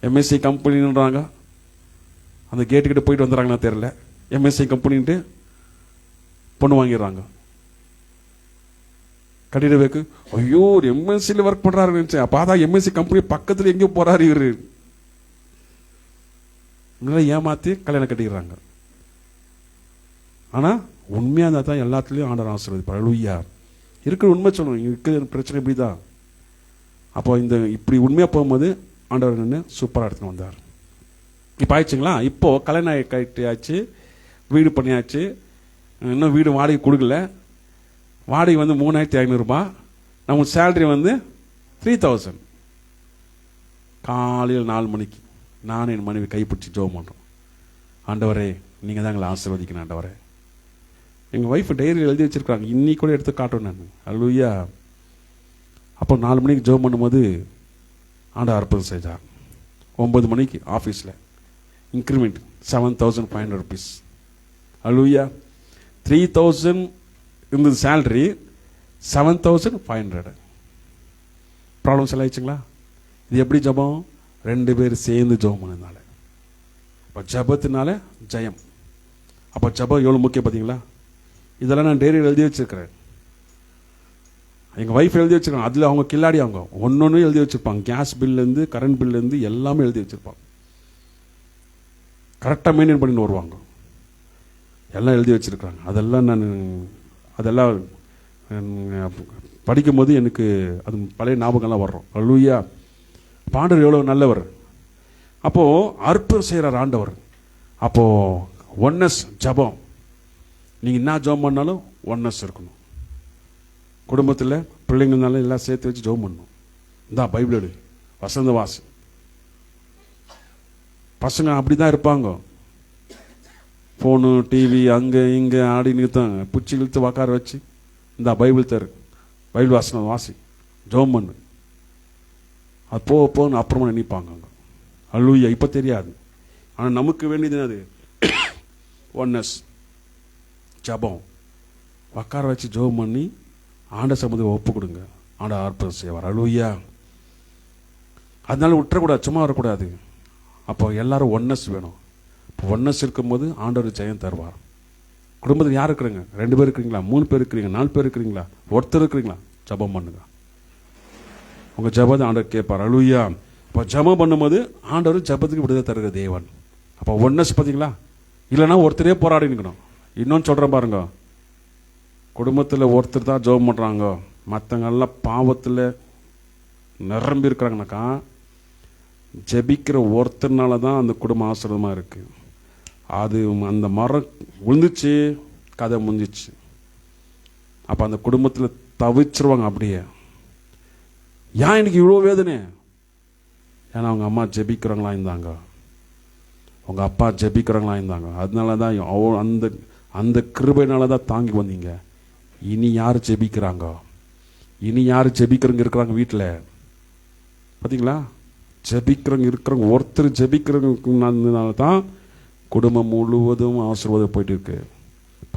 எம்எஸ்சி கம்பெனின்றாங்க, அந்த கேட்டுக்கிட்ட போயிட்டு வந்துடுறாங்கன்னா தெரியல, எம்எஸ்சி கம்பெனின்ட்டு பொண்ணு வாங்கிடுறாங்க. கட்டிடவேக்கு ஐயோ ஒரு எம்எஸ்சியில் ஒர்க் பண்ணுறாரு நினச்சேன். அப்போ தான் எம்எஸ்சி கம்பெனி பக்கத்தில் எங்கேயோ போகிறாரு இவர். ஏமாற்றி கல்யாணம் கட்டிக்கிறாங்க. ஆனால் உண்மையாக இருந்தால் தான் எல்லாத்துலேயும் ஆண்டவர் ஆசீர்வதிப்பார். அல்லேலூயா. இருக்கிற உண்மை சொல்லணும், இருக்கிற பிரச்சனை இப்படி தான். அப்போ இப்படி உண்மையாக போகும்போது ஆண்டவர் நின்று சூப்பராக எடுத்துன்னு வந்தார். இப்போ ஆயிடுச்சுங்களா? இப்போது கல்யாணம் கட்டியாச்சு, வீடு பண்ணியாச்சு, இன்னும் வீடு வாடகை கொடுக்கல. வாடகை 3500 ரூபாய், நமக்கு சேலரி 3000. காலையில் 4 மணிக்கு நானும் என் மனைவி கைப்பிடிச்சி ஜெபம் பண்ணுறோம். ஆண்டவரே நீங்கள் தான் எங்களை ஆசீர்வதிக்கணும் ஆண்டவரே. எங்கள் ஒய்ஃப் டைரியில் எழுதி வச்சிருக்காங்க, இன்னைக்கு கூட எடுத்து காட்டுவேன் நான். அல்லேலூயா. அப்போ 4 மணிக்கு ஜெபம் பண்ணும்போது ஆண்டவர் அற்புதம் செஞ்சார். 9 மணிக்கு ஆஃபீஸில் இன்க்ரிமெண்ட் 7,500 rupees. அல்லேலூயா. 3,000 இருந்தது சேலரி, 7,500. ப்ராப்ளம் செல் ஆயிடுச்சுங்களா? இது எப்படி ஜபம்? 2 பேர் சேர்ந்து ஜபம் பண்ணதுனால. அப்போ ஜபத்தினால ஜெயம். அப்போ ஜபம் எவ்வளோ முக்கியம் பார்த்தீங்களா? இதெல்லாம் நான் டைரியில் எழுதி வச்சிருக்கிறேன். எங்கள் ஒய்ஃப் எழுதி வச்சிருக்காங்க. அதில் அவங்க கில்லாடி, அவங்க ஒன்று எழுதி வச்சுருப்பாங்க. கேஸ் பில்லேருந்து கரண்ட் பில்லேருந்து எல்லாமே எழுதி வச்சுருப்பாங்க. கரெக்டாக மெயின்டைன் பண்ணிட்டு வருவாங்க. எல்லாம் எழுதி வச்சுருக்காங்க. அதெல்லாம் படிக்கும்போது எனக்கு அது பழைய ஞாபகம்லாம் வர்றோம். அல்லேலூயா. ஆண்டவர் எவ்வளோ நல்லவர். அப்போது அற்புதம் செய்கிறார் ஆண்டவர். அப்போது ஒன்னஸ் ஜபம். நீங்கள் என்ன ஜபம் பண்ணாலும் ஒன்னஸ் இருக்கணும். குடும்பத்தில் பிள்ளைங்கனாலும் எல்லாம் சேர்த்து வச்சு ஜெபம் பண்ணணும். இந்த பைபிள் எடு, வசந்த வாசி. பசங்க அப்படி தான் இருப்பாங்க. ஃபோனு டிவி அங்கே இங்கே ஆடின்னு தான் பிடிச்சி இழுத்து உக்கார வச்சு இந்த பைபிள் தரு, பைபிள் வாசனம் வாசி, ஜெபம் பண்ணு. அது போன்னு அப்புறமா நினைப்பாங்க. அல்லேலூயா. இப்போ தெரியாது. ஆனால் நமக்கு வேண்டியது அது ஒன்னஸ் ஜபம். உக்கார வச்சு ஜெபம் பண்ணி ஆண்ட சமூகத்தை ஒப்பு கொடுங்க. ஆண்ட அற்புதம் செய்வார். அல்லேலூயா. அதனால விட்டுறக்கூடாது, சும்மா வரக்கூடாது. அப்போ எல்லாரும் ஒன்னஸ் வேணும். இப்போ ஒன்னஸ் இருக்கும்போது ஆண்டவர் ஜெயம் தருவார். குடும்பத்தில் யார் இருக்கிறீங்க? 2 பேர் இருக்கிறீங்களா? 3 பேர் இருக்கிறீங்க? 4 பேர் இருக்கிறீங்களா? ஒருத்தர் இருக்கிறீங்களா? ஜபம் பண்ணுங்க. உங்கள் ஜபத்தை ஆண்டவர் கேட்பார். அல்லேலூயா. இப்போ ஜபம் பண்ணும்போது ஆண்டவர் ஜபத்துக்கு விடுதலை தருகிற தேவன். அப்போ ஒன்னஸ் பார்த்தீங்களா? இல்லைன்னா ஒருத்தரே போராடி நிற்கணும். இன்னொன்று சொல்கிறேன் பாருங்க, குடும்பத்தில் ஒருத்தர் தான் ஜெபம் பண்ணுறாங்க, மற்றவங்கெல்லாம் பாவத்தில் நிரம்பி இருக்கிறாங்கனாக்கா ஜெபிக்கிற ஒருத்தர்னால தான் அந்த குடும்பம் ஆசீர்வாதமாக இருக்குது. அது அந்த மரம் விழுந்துச்சு, கதை முடிஞ்சிச்சு. அப்போ அந்த குடும்பத்தில் தவிச்சிருவாங்க அப்படியே. ஏன் எனக்கு இவ்வளோ வேதனை? ஏன்னா அவங்க அம்மா ஜெபிக்கிறவங்களா இருந்தாங்க, உங்க அப்பா ஜெபிக்கிறவங்களா இருந்தாங்க. அதனால தான் அந்த அந்த கிருபையினால தான் தாங்கி வந்தீங்க. இனி யார் ஜெபிக்கிறாங்க? இனி யார் ஜெபிக்கிறவங்க இருக்கிறாங்க வீட்டில்? பார்த்தீங்களா? ஜெபிக்கிறவங்க இருக்கிறவங்க, ஒருத்தர் ஜெபிக்கிறவங்கனால தான் குடும்பம் முழுவதும் ஆசீர்வாதம் போயிட்டு இருக்கு,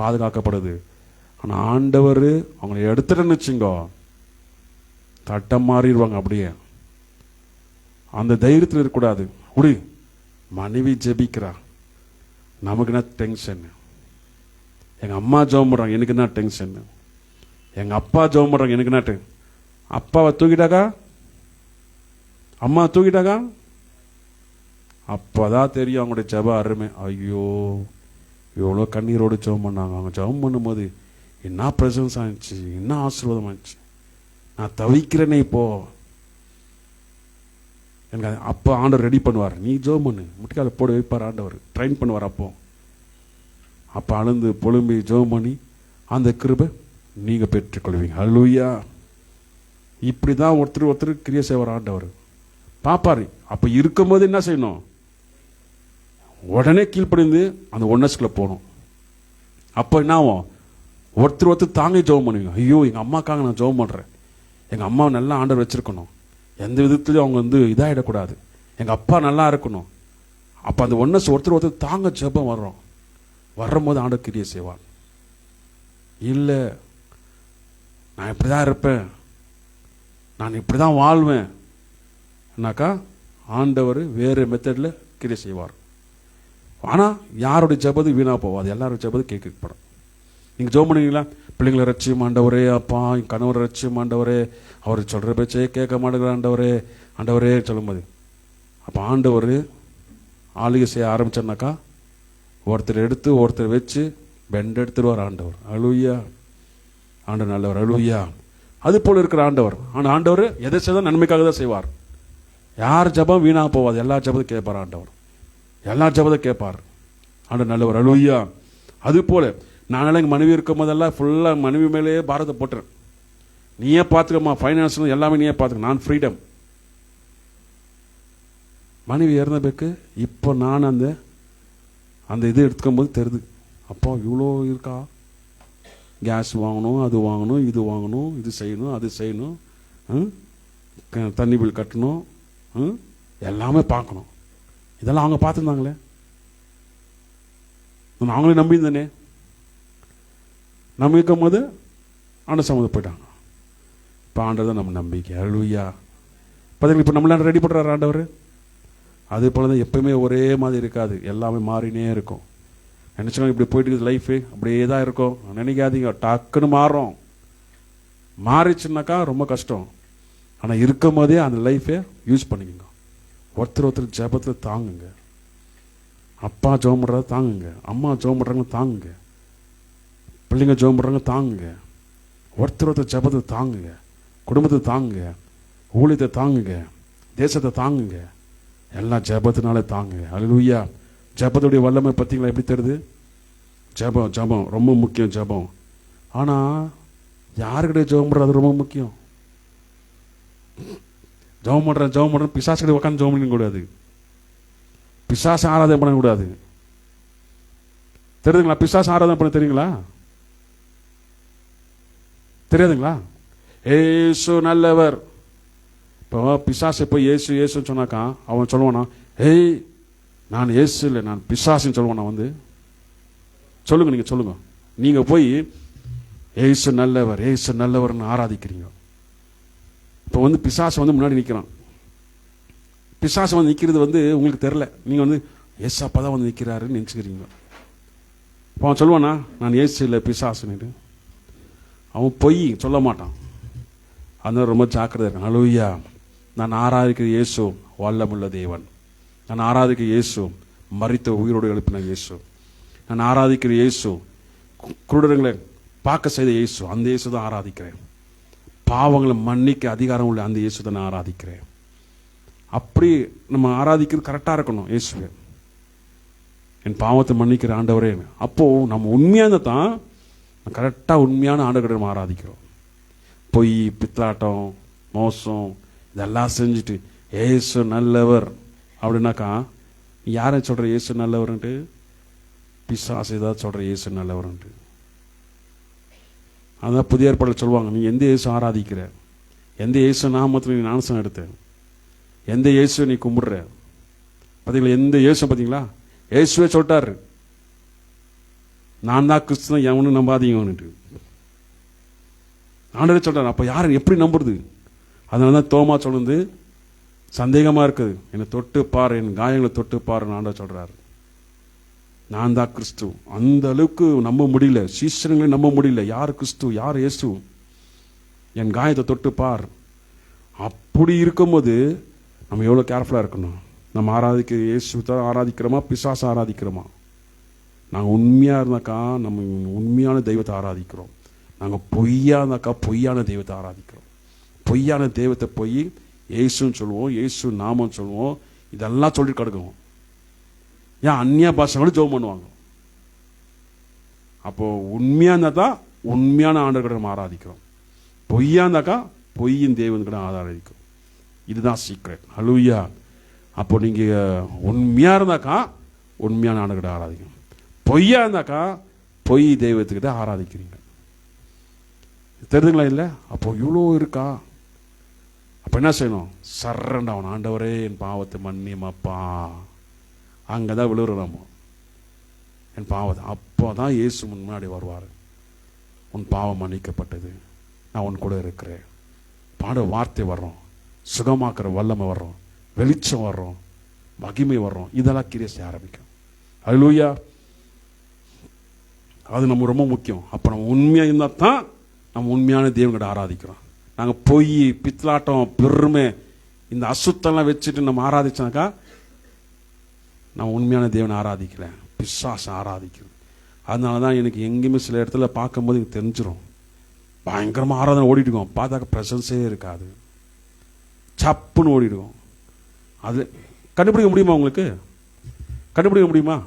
பாதுகாக்கப்படுது. ஆனால் ஆண்டவர் அவங்களை எடுத்துட்டேன்னு வச்சுங்கோ, தட்டம் மாறிடுவாங்க அப்படியே. அந்த தைரியத்தில் இருக்கக்கூடாது. குடி மனைவி ஜெபிக்கிறா, நமக்கு என்ன டென்ஷன்? எங்கள் அம்மா ஜெபம் பண்ணுறாங்க, எனக்கு என்ன டென்ஷன்? எங்கள் அப்பா ஜெபம் பண்ணுறாங்க, எனக்கு என்ன டென்ஷன்? அப்பாவை தூக்கிட்டாக்கா, அம்மா தூக்கிட்டாக்கா, அப்போதான் தெரியும் அவங்களுடைய ஜெப அருமை. ஐயோ, எவ்வளோ கண்ணீரோடு ஜெபம் பண்ணாங்க. அவங்க ஜெபம் பண்ணும்போது என்ன பிரசன்ஸ் ஆயிடுச்சு, என்ன ஆசீர்வாதம் ஆயிடுச்சு. நான் தவிக்கிறேனே இப்போ. எனக்கு அப்போ ஆண்டவர் ரெடி பண்ணுவார். நீ ஜெபம் பண்ணு, முட்டிக்கால போட வைப்பார் ஆண்டவர், ட்ரெயின் பண்ணுவார். அப்போ அழுந்து பொழும்பி ஜெபம் பண்ணி அந்த கிருபை நீங்கள் பெற்றுக்கொள்வீங்க. ஹல்லேலூயா. இப்படி தான் ஒருத்தர் கிரியை செய்வார் ஆண்டவர். பாப்பாரு. அப்போ இருக்கும்போது என்ன செய்யணும்? உடனே கீழ்ப்படிந்து அந்த ஒன்னஸ்குள்ளே போகணும். அப்போ என்ன ஆகும்? ஒருத்தர் தாங்க ஜெபம் பண்ணுவீங்க. ஐயோ, எங்கள் அம்மாக்காக நான் ஜெபம் பண்ணுறேன், எங்கள் அம்மாவை நல்லா ஆண்டவர் வச்சுருக்கணும், எந்த விதத்துலையும் அவங்க இதாகிடக்கூடாது, எங்கள் அப்பா நல்லா இருக்கணும். அப்போ அந்த ஒன்னஸ் ஒருத்தர் தாங்க ஜெபம் வரும்போது ஆண்டவர் கிரியை செய்வார். இல்லை நான் இப்படி தான் இருப்பேன், நான் இப்படி தான் வாழ்வேன் என்னாக்கா ஆண்டவர் வேறு மெத்தடில் கிரியை செய்வார். ஆனால் யாருடைய ஜெபது வீணாக போவாது, எல்லாரும் ஜெபது கேட்கப்படும். நீங்கள் ஜெபம் பண்ணுவீங்களா? பிள்ளைங்களை ரட்சியம் ஆண்டவரே, அப்பா என் கணவர் ரட்சியம் ஆண்டவரே, அவர் சொல்கிற பேச்சே கேட்க மாட்டேங்கிற ஆண்டவரே, ஆண்டவரே சொல்லும்போது அப்போ ஆண்டவர் ஆளுகை செய்ய ஆரம்பிச்சோன்னாக்கா ஒருத்தர் எடுத்து ஒருத்தர் வச்சு பெண்ட் எடுத்துருவார் ஆண்டவர். ஹல்லேலூயா. ஆண்டவர் நல்லவர். ஹல்லேலூயா. அது போல் இருக்கிற ஆண்டவர். ஆனால் ஆண்டவர் எதை செய்தால் நன்மைக்காக தான் செய்வார். யார் ஜெபம் வீணாக போவாது, எல்லா ஜெபத்தையும் கேட்பார் ஆண்டவர், எல்லா ஜெபத்தை கேட்பார். ஆண்டவர் நல்லவர். ஹல்லேலூயா. அது போல நானெல்லாம் எங்கள் மனைவி இருக்கும் போதெல்லாம் ஃபுல்லாக மனைவி மேலேயே பாரத்தை போட்டுறேன். நீயே பார்த்துக்கம்மா, ஃபைனான்ஸ் எல்லாமே நீயே பார்த்துக்க, நான் ஃப்ரீடம். மனைவி இறந்த பேருக்கு இப்போ நான் அந்த இது எடுத்துக்கும் போது தெரியுது, அப்பா இவ்வளோ இருக்கா, கேஸ் வாங்கணும், அது வாங்கணும், இது வாங்கணும், இது செய்யணும், அது செய்யணும், தண்ணி பில் கட்டணும், எல்லாமே பார்க்கணும். இதெல்லாம் அவங்க பார்த்துருந்தாங்களே, அவங்களே நம்பியிருந்தேனே. நம்ம இருக்கும் போது ஆண்ட சம்மந்தம் போயிட்டாங்க. இப்போ ஆண்டவர் தான் நம்ம நம்பிக்கை. ஹல்லேலூயா. பார்த்தீங்களா, இப்போ நம்மளாம் ரெடி பண்ணுறாரு ஆண்டவர். அதே போல தான் எப்பவுமே ஒரே மாதிரி இருக்காது, எல்லாமே மாறினே இருக்கும். நினச்சோம் இப்படி போயிட்டு இருக்குது லைஃபு, அப்படியே தான் இருக்கும் நினைக்காதீங்க. டக்குன்னு மாறும். மாறிச்சுனாக்கா ரொம்ப கஷ்டம். ஆனால் இருக்கும் போதே அந்த லைஃபை யூஸ் பண்ணிக்கோங்க. ஒருத்தர் ஜெபத்தில் தாங்குங்க. அப்பா ஜெபம் பண்ணுறத தாங்குங்க, அம்மா ஜெபம் பண்ணுறாங்க தாங்குங்க, பிள்ளைங்க ஜெபம் பண்ணுறாங்க தாங்குங்க. ஒருத்தர் ஜெபத்தை தாங்குங்க, குடும்பத்தை தாங்குங்க, ஊழியத்தை தாங்குங்க, தேசத்தை தாங்குங்க, எல்லாம் ஜெபத்தினாலே தாங்குங்க. ஹல்லேலூயா. ஜெபத்துடைய வல்லமை பார்த்தீங்களா எப்படி தெரியுது? ஜெபம் ஜெபம் ரொம்ப முக்கியம். ஜெபம். ஆனால் யாருக்கிட்ட ஜெபம் பண்ணுறது ரொம்ப முக்கியம். ஜெபம் பண்ணுறேன் பிசாசுக்கிட்ட உட்காந்து ஜெபம் பண்ணக்கூடாது, பிசாசு ஆராதனை பண்ணக்கூடாது. தெரியுதுங்களா? பிசாசு ஆராதனை பண்ண தெரியுங்களா? தெரியாதுங்களா? ஏசு நல்லவர். இப்போ பிசாசு போய் ஏசு ஏசுன்னு சொன்னாக்கா அவன் சொல்லுவானா, ஏய் நான் ஏசு இல்லை நான் பிசாசுன்னு சொல்லுவானா? சொல்லுங்க, நீங்கள் சொல்லுங்க. நீங்கள் போய் ஏசு நல்லவர் ஏசு நல்லவர்னு ஆராதிக்கிறீங்க. இப்போ பிசாசு முன்னாடி நிற்கிறான். பிசாசு நிற்கிறது உங்களுக்கு தெரில, நீங்கள் ஏசப்பா தான் நிற்கிறாருன்னு நினச்சிக்கிறீங்க. இப்போ அவன் சொல்லுவானா, நான் ஏசு இல்லை பிசாசுன்னு. அவன் பொய் சொல்ல மாட்டான். அதனால ரொம்ப ஜாக்கிரதை இருக்கான். ஹல்லேலூயா. நான் ஆராதிக்கிற இயேசு வல்லமுள்ள தேவன். நான் ஆராதிக்கிற இயேசு மரித்த உயிரோடு எழுப்பின இயேசு. நான் ஆராதிக்கிற இயேசு குருடர்களை பார்க்க செய்த இயேசு. அந்த இயேசு தான் ஆராதிக்கிறேன். பாவங்களை மன்னிக்க அதிகாரம் உள்ள அந்த இயேசு தான் நான் ஆராதிக்கிறேன். அப்படி நம்ம ஆராதிக்கிறது கரெக்டாக இருக்கணும். இயேசுவே என் பாவத்தை மன்னிக்கிற ஆண்டவரே. அப்போது நம்ம உண்மையாக தான் கரெக்டாக உண்மையான ஆண்டவரை நம்ம ஆராதிக்கிறோம். பொய், பித்தலாட்டம், மோசம் இதெல்லாம் செஞ்சுட்டு ஏசு நல்லவர் அப்படின்னாக்கா, யாரை சொல்கிற ஏசு நல்லவர்ன்ட்டு? பிசாசு ஏதாவது சொல்கிற ஏசு நல்லவர்ன்ட்டு. அதான் புதிய ஏற்பாட்டில் சொல்லுவாங்க, நீ எந்த இயேசு ஆராதிக்கிற, எந்த இயேசு நாமத்தில் நீ ஞானஸ்நானம் எடுத்த, எந்த இயேசுவை நீ கும்பிடுற. பார்த்தீங்களா, எந்த இயேசு பார்த்தீங்களா? இயேசுவே சொல்லிட்டாரு, நான் தான் கிறிஸ்துவன், எவனும் நம்பாதீங்கன்னுட்டு ஆண்டவரே சொல்றாரு. அப்போ யார் எப்படி நம்புறது? அதனால தான் தோமா சொல்லுது, சந்தேகமாக இருக்குது, என்னை தொட்டு பாரு, என் காயங்களை தொட்டு பாருன்னு ஆண்டவர் சொல்றாரு. நான் தான் கிறிஸ்து. அந்த அளவுக்கு நம்ப முடியல, சீசனங்களையும் நம்ப முடியல. யார் கிறிஸ்து, யார் இயேசு, என் காயத்தை தொட்டு பார். அப்படி இருக்கும்போது நம்ம எவ்வளோ கேர்ஃபுல்லாக இருக்கணும். நம்ம இயேசு தான் ஆராதிக்கிறோமா, பிசாசை ஆராதிக்கிறோமா? நாங்கள் உண்மையாக இருந்தாக்கா நம்ம உண்மையான தெய்வத்தை ஆராதிக்கிறோம். நாங்கள் பொய்யா இருந்தாக்கா பொய்யான தெய்வத்தை ஆராதிக்கிறோம். பொய்யான தெய்வத்தை போய் இயேசுன்னு சொல்லுவோம், இயேசு நாமம் சொல்லுவோம், இதெல்லாம் சொல்லி கிடக்குவோம். ஏன் அந்நிய பாஷைகளும் ஜெபம் பண்ணுவாங்க. அப்போது உண்மையாக இருந்தால் தான் உண்மையான ஆண்டவர்கிட்ட நம்ம ஆராதிக்கிறோம். பொய்யா இருந்தாக்கா பொய்யின் தெய்வன்கிட்ட ஆராதிக்கிறோம். இதுதான் சீக்ரெட். ஹல்லேலூயா. அப்போ நீங்கள் உண்மையாக இருந்தாக்கா உண்மையான ஆண்டவர்கிட்ட ஆராதிக்கணும். பொய்யா இருந்தாக்கா பொய் தெய்வத்துக்கிட்ட ஆராதிக்கிறீங்க. தெரியுதுங்களா? இல்லை அப்போ இவ்வளோ இருக்கா? அப்போ என்ன செய்யணும்? சரண்டா அவன், ஆண்டவரே என் பாவத்தை மன்னியமாப்பா. அங்கே தான் விழுறோம் என் பாவத்தை. அப்போ தான் இயேசு முன்னாடி வருவார். உன் பாவம் மன்னிக்கப்பட்டது, நான் உன் கூட இருக்கிறேன். பாட வார்த்தை வர்றோம், சுகமாக்குற வல்லமை வர்றோம், வெளிச்சம் வர்றோம், மகிமை வர்றோம். இதெல்லாம் கிரியை செய்ய ஆரம்பிக்கும். ஹல்லேலூயா. அது நம்ம ரொம்ப முக்கியம். அப்போ நம்ம உண்மையாக இருந்தால் தான் நம்ம உண்மையான தேவன்கிட்ட ஆராதிக்கிறோம். நாங்கள் பொய், பித்தலாட்டம், பெருமை, இந்த அசுத்தெல்லாம் வச்சுட்டு நம்ம ஆராதிச்சோனாக்கா நான் உண்மையான தேவனை ஆராதிக்கல, பிசாசை ஆராதிக்கிறேன். அதனால தான் எனக்கு எங்கேயுமே சில இடத்துல பார்க்கும்போது எனக்கு தெரிஞ்சிடும், பயங்கரமாக ஆராதனை ஓடிட்டுருக்கோம், பார்த்தாக்க ப்ரெசன்ஸே இருக்காது, சப்புன்னு ஓடிடுவோம். அது கண்டுபிடிக்க முடியுமா? உங்களுக்கு கண்டுபிடிக்க முடியுமா?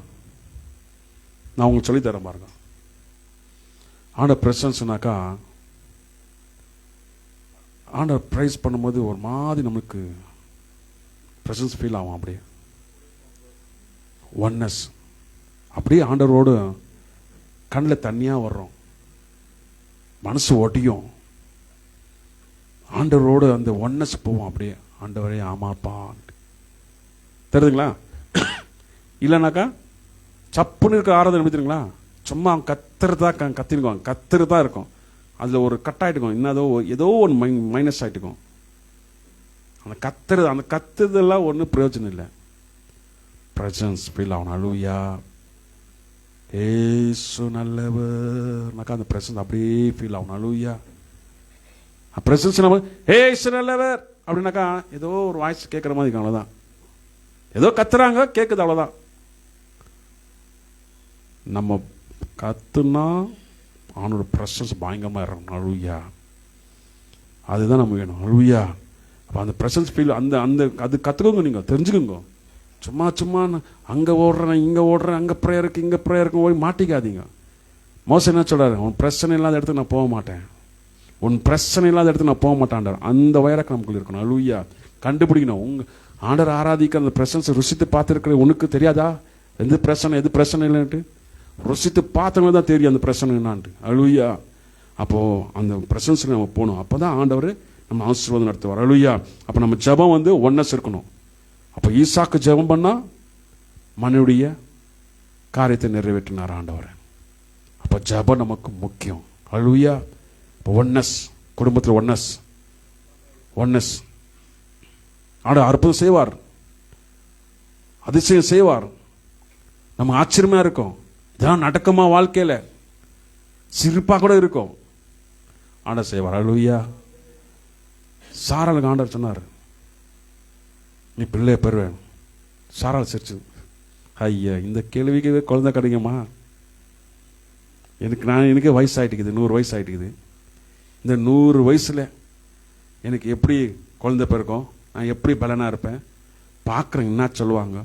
நான் உங்களுக்கு சொல்லித்தரேன் பாருங்க. ஆண்ட ப்ரெசன்ஸ்னாக்கா, ஆண்டவர் ப்ரைஸ் பண்ணும்போது ஒரு மாதிரி நம்மளுக்கு ப்ரெசன்ஸ் ஃபீல் ஆகும். அப்படியே ஒன்னஸ், அப்படியே ஆண்டவரோடு கண்ணில் தண்ணியாக வர்றோம், மனசு ஒட்டியும் ஆண்டவரோடு அந்த ஒன்னஸ் போவோம். அப்படியே ஆண்டவரே ஆமாப்பா தெரியுதுங்களா? இல்லைனாக்கா சப்புன்னு இருக்க ஆராதனை எடுத்துருங்களா, சும்மா அவங்க கத்துறதா கத்திருக்கோம், கத்துறதா இருக்கும், அதில் ஒரு கட்டாயிட்டுக்கும், இன்னும் ஏதோ ஒன்று மைனஸ் ஆகிட்டுக்கும். அந்த கத்துறது, அந்த கத்துறதெல்லாம் ஒன்றும் பிரயோஜனம் இல்லை. ப்ரெசன்ஸ் ஃபீல் ஆகணும். ஹல்லேலூயா. ஏசு நல்லவர்னாக்கா அந்த ப்ரெசன்ஸ் அப்படியே ஃபீல் ஆகணும். ஹல்லேலூயா. ப்ரெசன்ஸ் நம்ம ஏசு நல்லவர் அப்படின்னாக்கா ஏதோ ஒரு வாய்ஸ் கேட்குற மாதிரி இருக்கும், அவ்வளோதான். ஏதோ கத்துறாங்க, கேட்குது, அவ்வளோதான். நம்ம கத்துனா அவனோட ப்ரெசன்ஸ் பயங்கரமாக இருக்கணும். ஹல்லேலூயா. அதுதான் நம்ம வேணும். ஹல்லேலூயா. அப்போ அந்த ப்ரெசன்ஸ் ஃபீல் அந்த அந்த அது கற்றுக்கோங்க, நீங்கள் தெரிஞ்சுக்கோங்க. சும்மா சும்மா அங்கே ஓடுறேன், இங்கே ஓடுறேன், அங்கே ப்ரேயருக்கு, இங்கே ப்ரேயருக்கு போய் மாட்டிக்காதீங்க. மோசம் என்ன சொல்கிறாரு? உன் பிரச்சனை இல்லாத இடத்துக்கு நான் போக மாட்டேன், உன் பிரச்சனை இல்லாத இடத்துக்கு நான் போக மாட்டான்டார். அந்த வைரக்கு நமக்குள்ள இருக்கணும். ஹல்லேலூயா. கண்டுபிடிக்கணும். உங்கள் ஆண்டவர் ஆராதிக்க அந்த ப்ரெசன்ஸை ருசித்து பார்த்துருக்கிற உனக்கு தெரியாதா எது பிரச்சனை எது பிரச்சனை இல்லைன்ட்டு? ருசித்து பார்த்தவங்க தான் தெரியும் அந்த பிரச்சனை என்னான்ட்டு. ஹல்லேலூயா. அப்போது அந்த பிரசன்ஸுக்கு நம்ம போகணும். அப்போ தான் ஆண்டவர் நம்ம ஆசீர்வாதம் நடத்துவார். ஹல்லேலூயா. அப்போ நம்ம ஜெபம் ஒன்னஸ் இருக்கணும். அப்போ ஈசாக்கு ஜெபம் பண்ணால் மனுடைய காரியத்தை நிறைவேற்றினார் ஆண்டவர். அப்போ ஜெபம் நமக்கு முக்கியம். ஹல்லேலூயா. இப்போ ஒன்னஸ், குடும்பத்தில் ஒன்னஸ் ஆண்டவர் அற்புதம் செய்வார், அதிசயம் செய்வார். நம்ம ஆச்சரியமா இருக்கும், இதெல்லாம் நடக்குமா வாழ்க்கையில், சிரிப்பாக கூட இருக்கும். ஆண்டவர் செய்வார். ஹல்லேலூயா. சாராளுக்கு ஆண்டவர் சொன்னார், நீ பிள்ளைய பெறுவேன். சாராள் சிரிச்சு, ஐயா இந்த கேள்விக்கு குழந்தை கிடைக்குமா? எனக்கே வயசு ஆகிட்டுக்குது, 100 வயசு ஆகிட்டுக்குது. இந்த 100 வயசில் எனக்கு எப்படி குழந்தை பிறக்கும்? நான் எப்படி பலனாக இருப்பேன்? பார்க்குறேன் என்ன சொல்லுவாங்க.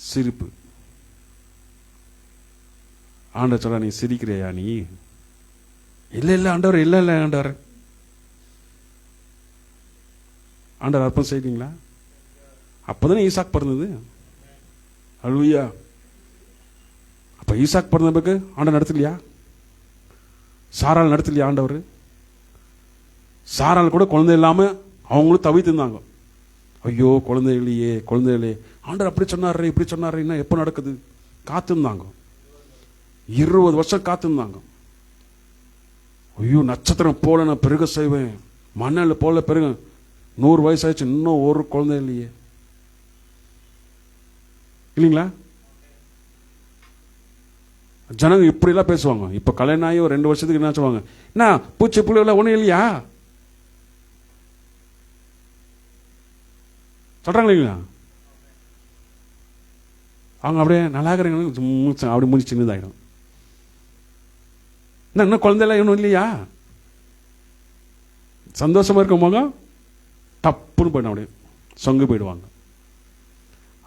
சிரிப்பு. ஆண்டவர் சொல்ல, நீ சிரிக்கிறியா நீ? இல்லை இல்லை ஆண்டவர், இல்லை இல்லை ஆண்டவர். ஆண்டவர் அர்ப்பணம் செய்வீங்களா? அப்போதானே ஈசாக் பிறந்தது. அல்லேலூயா. அப்போ ஈசாக் பிறந்த பிறகு ஆண்டவர் நடத்தலையா? சாரால் நடத்தலையா ஆண்டவர்? சாரால் கூட குழந்தை இல்லாமல் அவங்களும் தவித்திருந்தாங்க. ஐயோ குழந்தை இல்லையே, குழந்தை இல்லையே. ஆண்டவர் அப்படி சொன்னார், இப்படி சொன்னார். என்ன எப்போ நடக்குது? காத்திருந்தாங்க. 20 வருஷம் காத்திருந்தாங்க. ஐயோ நட்சத்திரம் போல நான் பெருக செய்வேன், மணல் போல பெருக. 100 வயசாச்சு, இன்னும் ஒரு குழந்தை இல்லையே. இல்லைங்களா? ஜனங்க இப்படிலாம் பேசுவாங்க. இப்போ கல்யாணம் ஆகி ஒரு 2 வருஷத்துக்கு என்ன சொல்லுவாங்க? என்ன பூச்சி புள்ளி ஒன்றும் இல்லையா சொல்றாங்க இல்லைங்களா? அவங்க அப்படியே நல்லா இருக்கிறீங்க, அப்படி முடிச்சு சின்னதாயிடும். இன்னும் குழந்தைலாம் ஒன்றும் இல்லையா? சந்தோஷமா இருக்கும்போங்க டப்புன்னு போயிடும், அப்படியே சொங்கு போயிடுவாங்க.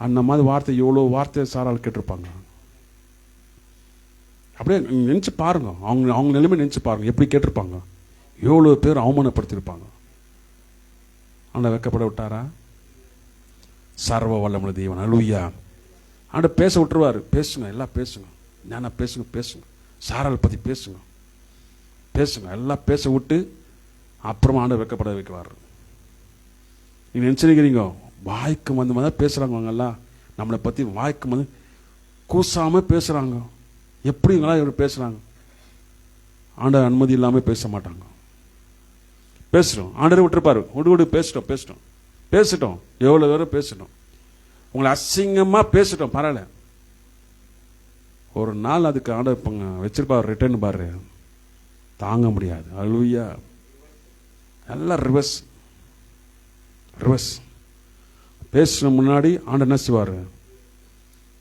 அந்த மாதிரி வார்த்தை, எவ்வளோ வார்த்தை சாரால் கேட்டிருப்பாங்க. அப்படியே நினச்சி பாருங்க, அவங்க நிலைமை நினச்சி பாருங்க, எப்படி கேட்டிருப்பாங்க. எவ்வளோ பேர் அவமானப்படுத்தியிருப்பாங்க. ஆண்டவர் வெட்கப்பட விட்டாரா? சர்வ வல்லமுள்ள தேவன். அல்லேலூயா. ஆண்டவர் பேச விட்டுருவார். பேசுங்க, எல்லாம் பேசுங்க, ஞானா பேசுங்க, பேசுங்க, சாரால் பற்றி பேசுங்க, பேசுங்க, எல்லாம் பேச விட்டு அப்புறமா ஆண்டவர் வெட்கப்பட வைக்குவார். நீங்கள் நினச்சிருக்கிறீங்க வாய்க்கு வந்து மாதிரி பேசுகிறாங்க அவங்கெல்லாம், நம்மளை பற்றி வாய்க்கு வந்து கூசாமல் பேசுகிறாங்க. எப்படி இவங்களாம் இவர் பேசுகிறாங்க? ஆண்டவர் அனுமதி இல்லாமல் பேச மாட்டாங்க. பேசுகிறோம், ஆண்டவர் விட்டுருப்பாரு. விடு பேசிட்டோம், பேசிட்டோம், பேசிட்டோம், எவ்வளோ பேரும் பேசிட்டோம். உங்களை அசிங்கமாக பேசிட்டோம், பரவாயில்ல. ஒரு நாள் அதுக்கு ஆண்டவர் வச்சிருப்பார், ரிட்டர்ன் பாரு, தாங்க முடியாது. அல்லேலூயா. எல்லாம் ரிவர்ஸ் ரிவர்ஸ். பேசுன முன்னாடி ஆண்டவர் என்ன செய்வார்?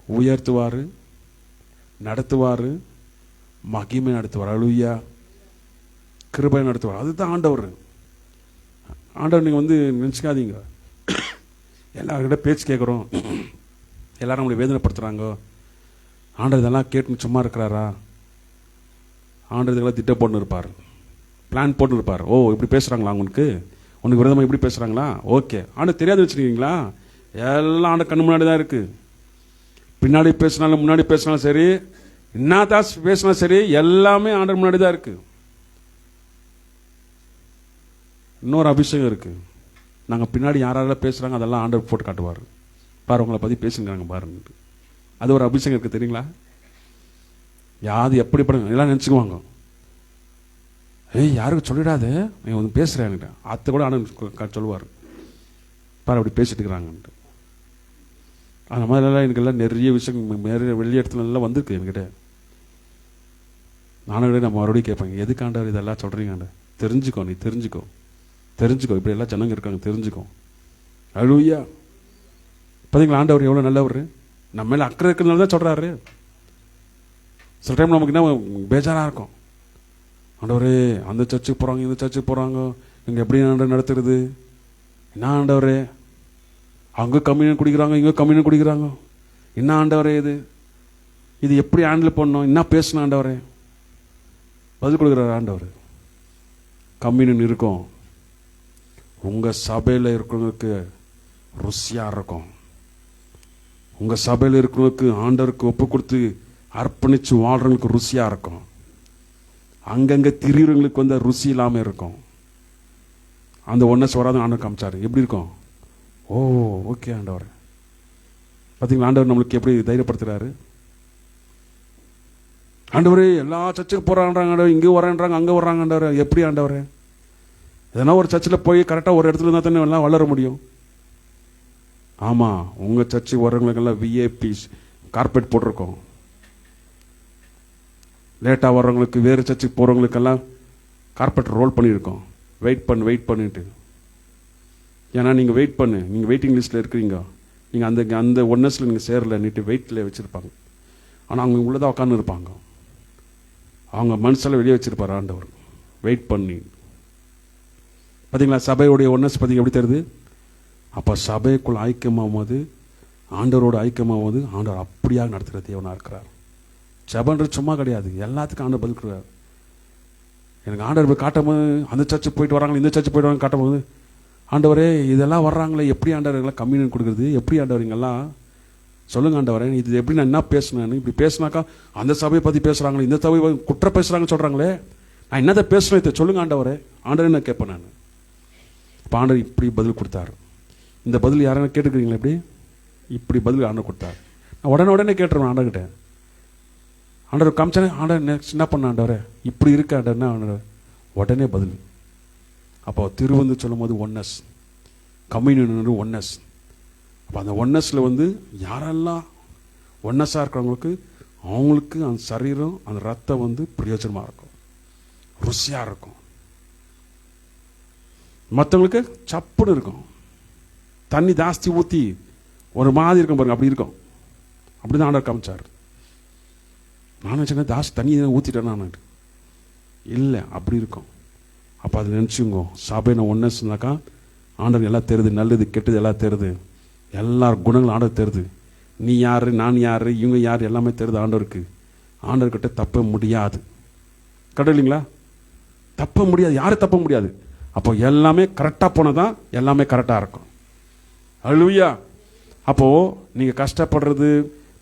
உயர்த்துவார், நடத்துவார், மகிமை நடத்துவார். அல்லேலூயா. கிருபை நடத்துவார். அதுதான் ஆண்டவர். ஆண்டவர் நீங்கள் வந்து நினச்சிக்காதீங்க, எல்லாருக்கிட்ட பேச்சு கேட்குறோம், எல்லாரும் நம்மளை வேதனைப்படுத்துகிறாங்க, ஆண்டவர் இதெல்லாம் கேட்டுன்னு சும்மா இருக்கிறாரா? ஆண்டவர் இதெல்லாம் திட்டம் போட்டுன்னு இருப்பார், பிளான் போட்டு இருப்பார். ஓ இப்படி பேசுகிறாங்களா, உனக்கு விரோதமாக இப்படி பேசுகிறாங்களா? ஓகே. ஆண்டவர் தெரியாது வச்சுருக்கீங்களா? எல்லாம் ஆண்டவர் கண்ணு முன்னாடி தான் இருக்குது. பின்னாடி பேசினாலும் முன்னாடி பேசினாலும் சரி, என்னதான் பேசினாலும் சரி, எல்லாமே ஆண்டவர் முன்னாடி தான் இருக்குது. இன்னொரு அபிஷேகம் இருக்குது. நாங்கள் பின்னாடி யாரெல்லாம் பேசுகிறாங்க அதெல்லாம் ஆண்டவர் போட்டு காட்டுவார். பாரு உங்களை பற்றி பேசுங்கிறாங்க பாருங்க. அது ஒரு அபிஷேகம் இருக்குது தெரியுங்களா? யாது எப்படி படம் எல்லாம் நினச்சிக்குவாங்க. யாருக்கு சொல்லிடாது, நீ வந்து பேசுகிறேன்னுட்டு. அத்தை கூட ஆண்டவர் சொல்லுவார், பாரு அப்படி பேசிட்டு இருக்கிறாங்கன்ட்டு. அந்த மாதிரிலாம் எனக்கெல்லாம் நிறைய விஷயம் நிறைய வெளி இடத்துலலாம் வந்திருக்கு என்கிட்ட. நானும் நான் மறுபடியும் கேட்பேன், எதுக்கு ஆண்டவர் இதெல்லாம் சொல்கிறீங்க? தெரிஞ்சுக்கோ, நீ தெரிஞ்சுக்கோ, தெரிஞ்சுக்கோ, இப்படி எல்லாம் ஜனங்க இருக்காங்க, தெரிஞ்சுக்கோ. அல்லேலூயா. பார்த்தீங்களா ஆண்டவர் எவ்வளோ நல்லவர்? நம்ம மேலே அக்கறை இருக்கிறதுனால தான் சொல்கிறாரு. சில டைம் நமக்கு என்ன பேஜாராக இருக்கும், ஆண்டவரே அந்த சர்ச்சுக்கு போகிறாங்க, இந்த சர்ச்சுக்கு போகிறாங்க, இங்கே எப்படி ஆண்டவர் நடத்துறது? என்ன ஆண்டவரே, அங்கே கம்யூனியன் குடிக்கிறாங்க, இங்கே கம்யூனியன் குடிக்கிறாங்க, என்ன ஆண்டவரே இது எப்படி ஹேண்டில் பண்ணணும், என்ன பேசணும் ஆண்டவரே? பதில் கொடுக்குறாரு ஆண்டவர். கம்யூனியன் இருக்கும், உங்கள் சபையில் இருக்கிறவங்களுக்கு ருசியாக இருக்கும். உங்கள் சபையில் இருக்கிறவங்களுக்கு ஆண்டவருக்கு ஒப்பு கொடுத்து அர்ப்பணித்து வாழ்கிறவங்களுக்கு ருசியாக இருக்கும். அங்கங்கே திரிகிறவங்களுக்கு வந்து ருசி இல்லாமல் இருக்கும். அந்த ஒன்றை வராது ஆண்டவர் காமிச்சார். எப்படி இருக்கும்? ஓ ஓகே ஆண்டவர். பார்த்தீங்களா ஆண்டவர் நம்மளுக்கு எப்படி தைரியப்படுத்துகிறாரு? ஆண்டவரே எல்லா சர்ச்சுக்கு போகிறான்றாங்க ஆண்டவர், இங்கே வரேன்றாங்க, அங்கே வர்றாங்க ஆண்டவர். எப்படி ஆண்டவர்? எதனா ஒரு சர்ச்சில் போய் கரெக்டாக ஒரு இடத்துல இருந்தால் தானே எல்லாம் வளர முடியும். ஆமாம், உங்கள் சர்ச்சுக்கு வர்றவங்களுக்கெல்லாம் விஏபி கார்பெட் போட்டிருக்கோம். லேட்டாக வர்றவங்களுக்கு, வேறு சர்ச்சுக்கு போகிறவங்களுக்கெல்லாம் கார்பெட் ரோல் பண்ணியிருக்கோம். வெயிட் பண்ணிட்டு. ஏன்னா நீங்கள் வெயிட் பண்ணு, நீங்கள் வெயிட்டிங் லிஸ்ட்டில் இருக்கிறீங்க, நீங்கள் அந்த ஒன்னஸில் நீங்கள் சேரலை, நீட்டு வெயிட்டில் வச்சுருப்பாங்க. ஆனால் அவங்க உள்ளதாக உட்காந்து இருப்பாங்க. அவங்க மனசில் வெளியே வச்சுருப்பார் ஆண்டவர். வெயிட் பண்ணி. பார்த்தீங்களா சபையுடைய ஒன்னஸ் பற்றி எப்படி தருது? அப்போ சபைக்குள் ஐக்கியமாகும்போது, ஆண்டவரோட ஐக்கியமாகும்போது, ஆண்டவர் அப்படியாக நடத்துகிற தேவனாக இருக்கிறார். ஜெபன்றது சும்மா கிடையாது, எல்லாத்துக்கும் ஆண்டவர் பதில் கொடுக்குறாரு. எனக்கு ஆண்டவர் போய் காட்டும் போது அந்த சர்ச்சுக்கு போயிட்டு வராங்களே, இந்த சர்ச்சுக்கு போயிட்டு வராங்க காட்டும் போது, ஆண்டவரே இதெல்லாம் வர்றாங்களே, எப்படி ஆண்டவர் எல்லாம் கம்யூனியன் கொடுக்குறது, எப்படி ஆண்டவர் இங்கெல்லாம் சொல்லுங்க ஆண்டவரே, இது எப்படி நான் என்ன பேசினேன்னு, இப்படி பேசினாக்கா அந்த சபையை பற்றி பேசுகிறாங்களே, இந்த சபையை குற்ற பேசுகிறாங்கன்னு சொல்கிறாங்களே, நான் என்னதை பேசுகிறேன் இதை சொல்லுங்க ஆண்டவரே. ஆண்டவரே நான் கேட்பேன் நான். இப்போ ஆண்டவர் இப்படி பதில் கொடுத்தாரு. இந்த பதில் யாரும் கேட்டுக்கிறீங்களா? இப்படி பதில் ஆண்டவர் கொடுத்தாரு. நான் உடனே கேட்டுருவேன் ஆண்டவர்கிட்ட. ஆண்டவர் காமிச்சானே, ஆண்டவர் நெக்ஸ்ட் என்ன பண்ண ஆண்டவரே, இப்படி இருக்க ஆண்டவர்னா ஆண்டவர் உடனே பதில். அப்போ திருவந்து சொல்லும் போது ஒன்னஸ், கம்யூனியன் ஒன்னஸ். அப்போ அந்த ஒன்னஸில் வந்து யாரெல்லாம் ஒன்னஸாக இருக்கிறவங்களுக்கு அவங்களுக்கு அந்த சரீரம் அந்த ரத்தம் வந்து பிரயோஜனமாக இருக்கும், ருசியாக இருக்கும். மற்றவங்களுக்கு சப்புன்னு இருக்கும், தண்ணி ஜாஸ்தி ஊற்றி ஒரு மாதிரி இருக்கும் பாருங்க, அப்படி இருக்கும். அப்படி தான் ஆண்டவர் காமிச்சார். நான் நினச்சேன் ஜாஸ்தி தண்ணி ஊற்றிட்டேன் நான், இல்லை அப்படி இருக்கும். அப்போ அதை நினச்சிங்க, சபையை ஒன்னஸ்னாக்கா ஆண்டவர் எல்லாம் தெரியுது, நல்லது கெட்டது எல்லாம் தெரியுது, எல்லா குணங்களும் ஆண்டவர் தெரியுது. நீ யார், நான் யார், இவங்க யார், எல்லாமே தெரியுது ஆண்டவருக்கு. ஆண்டவர்கிட்ட தப்ப முடியாது, கரெக்ட் இல்லைங்களா? தப்ப முடியாது, யாரும் தப்ப முடியாது. அப்போ எல்லாமே கரெக்டாக போனதான் எல்லாமே கரெக்டாக இருக்கும். அல்லேலூயா. அப்போது நீங்கள் கஷ்டப்படுறது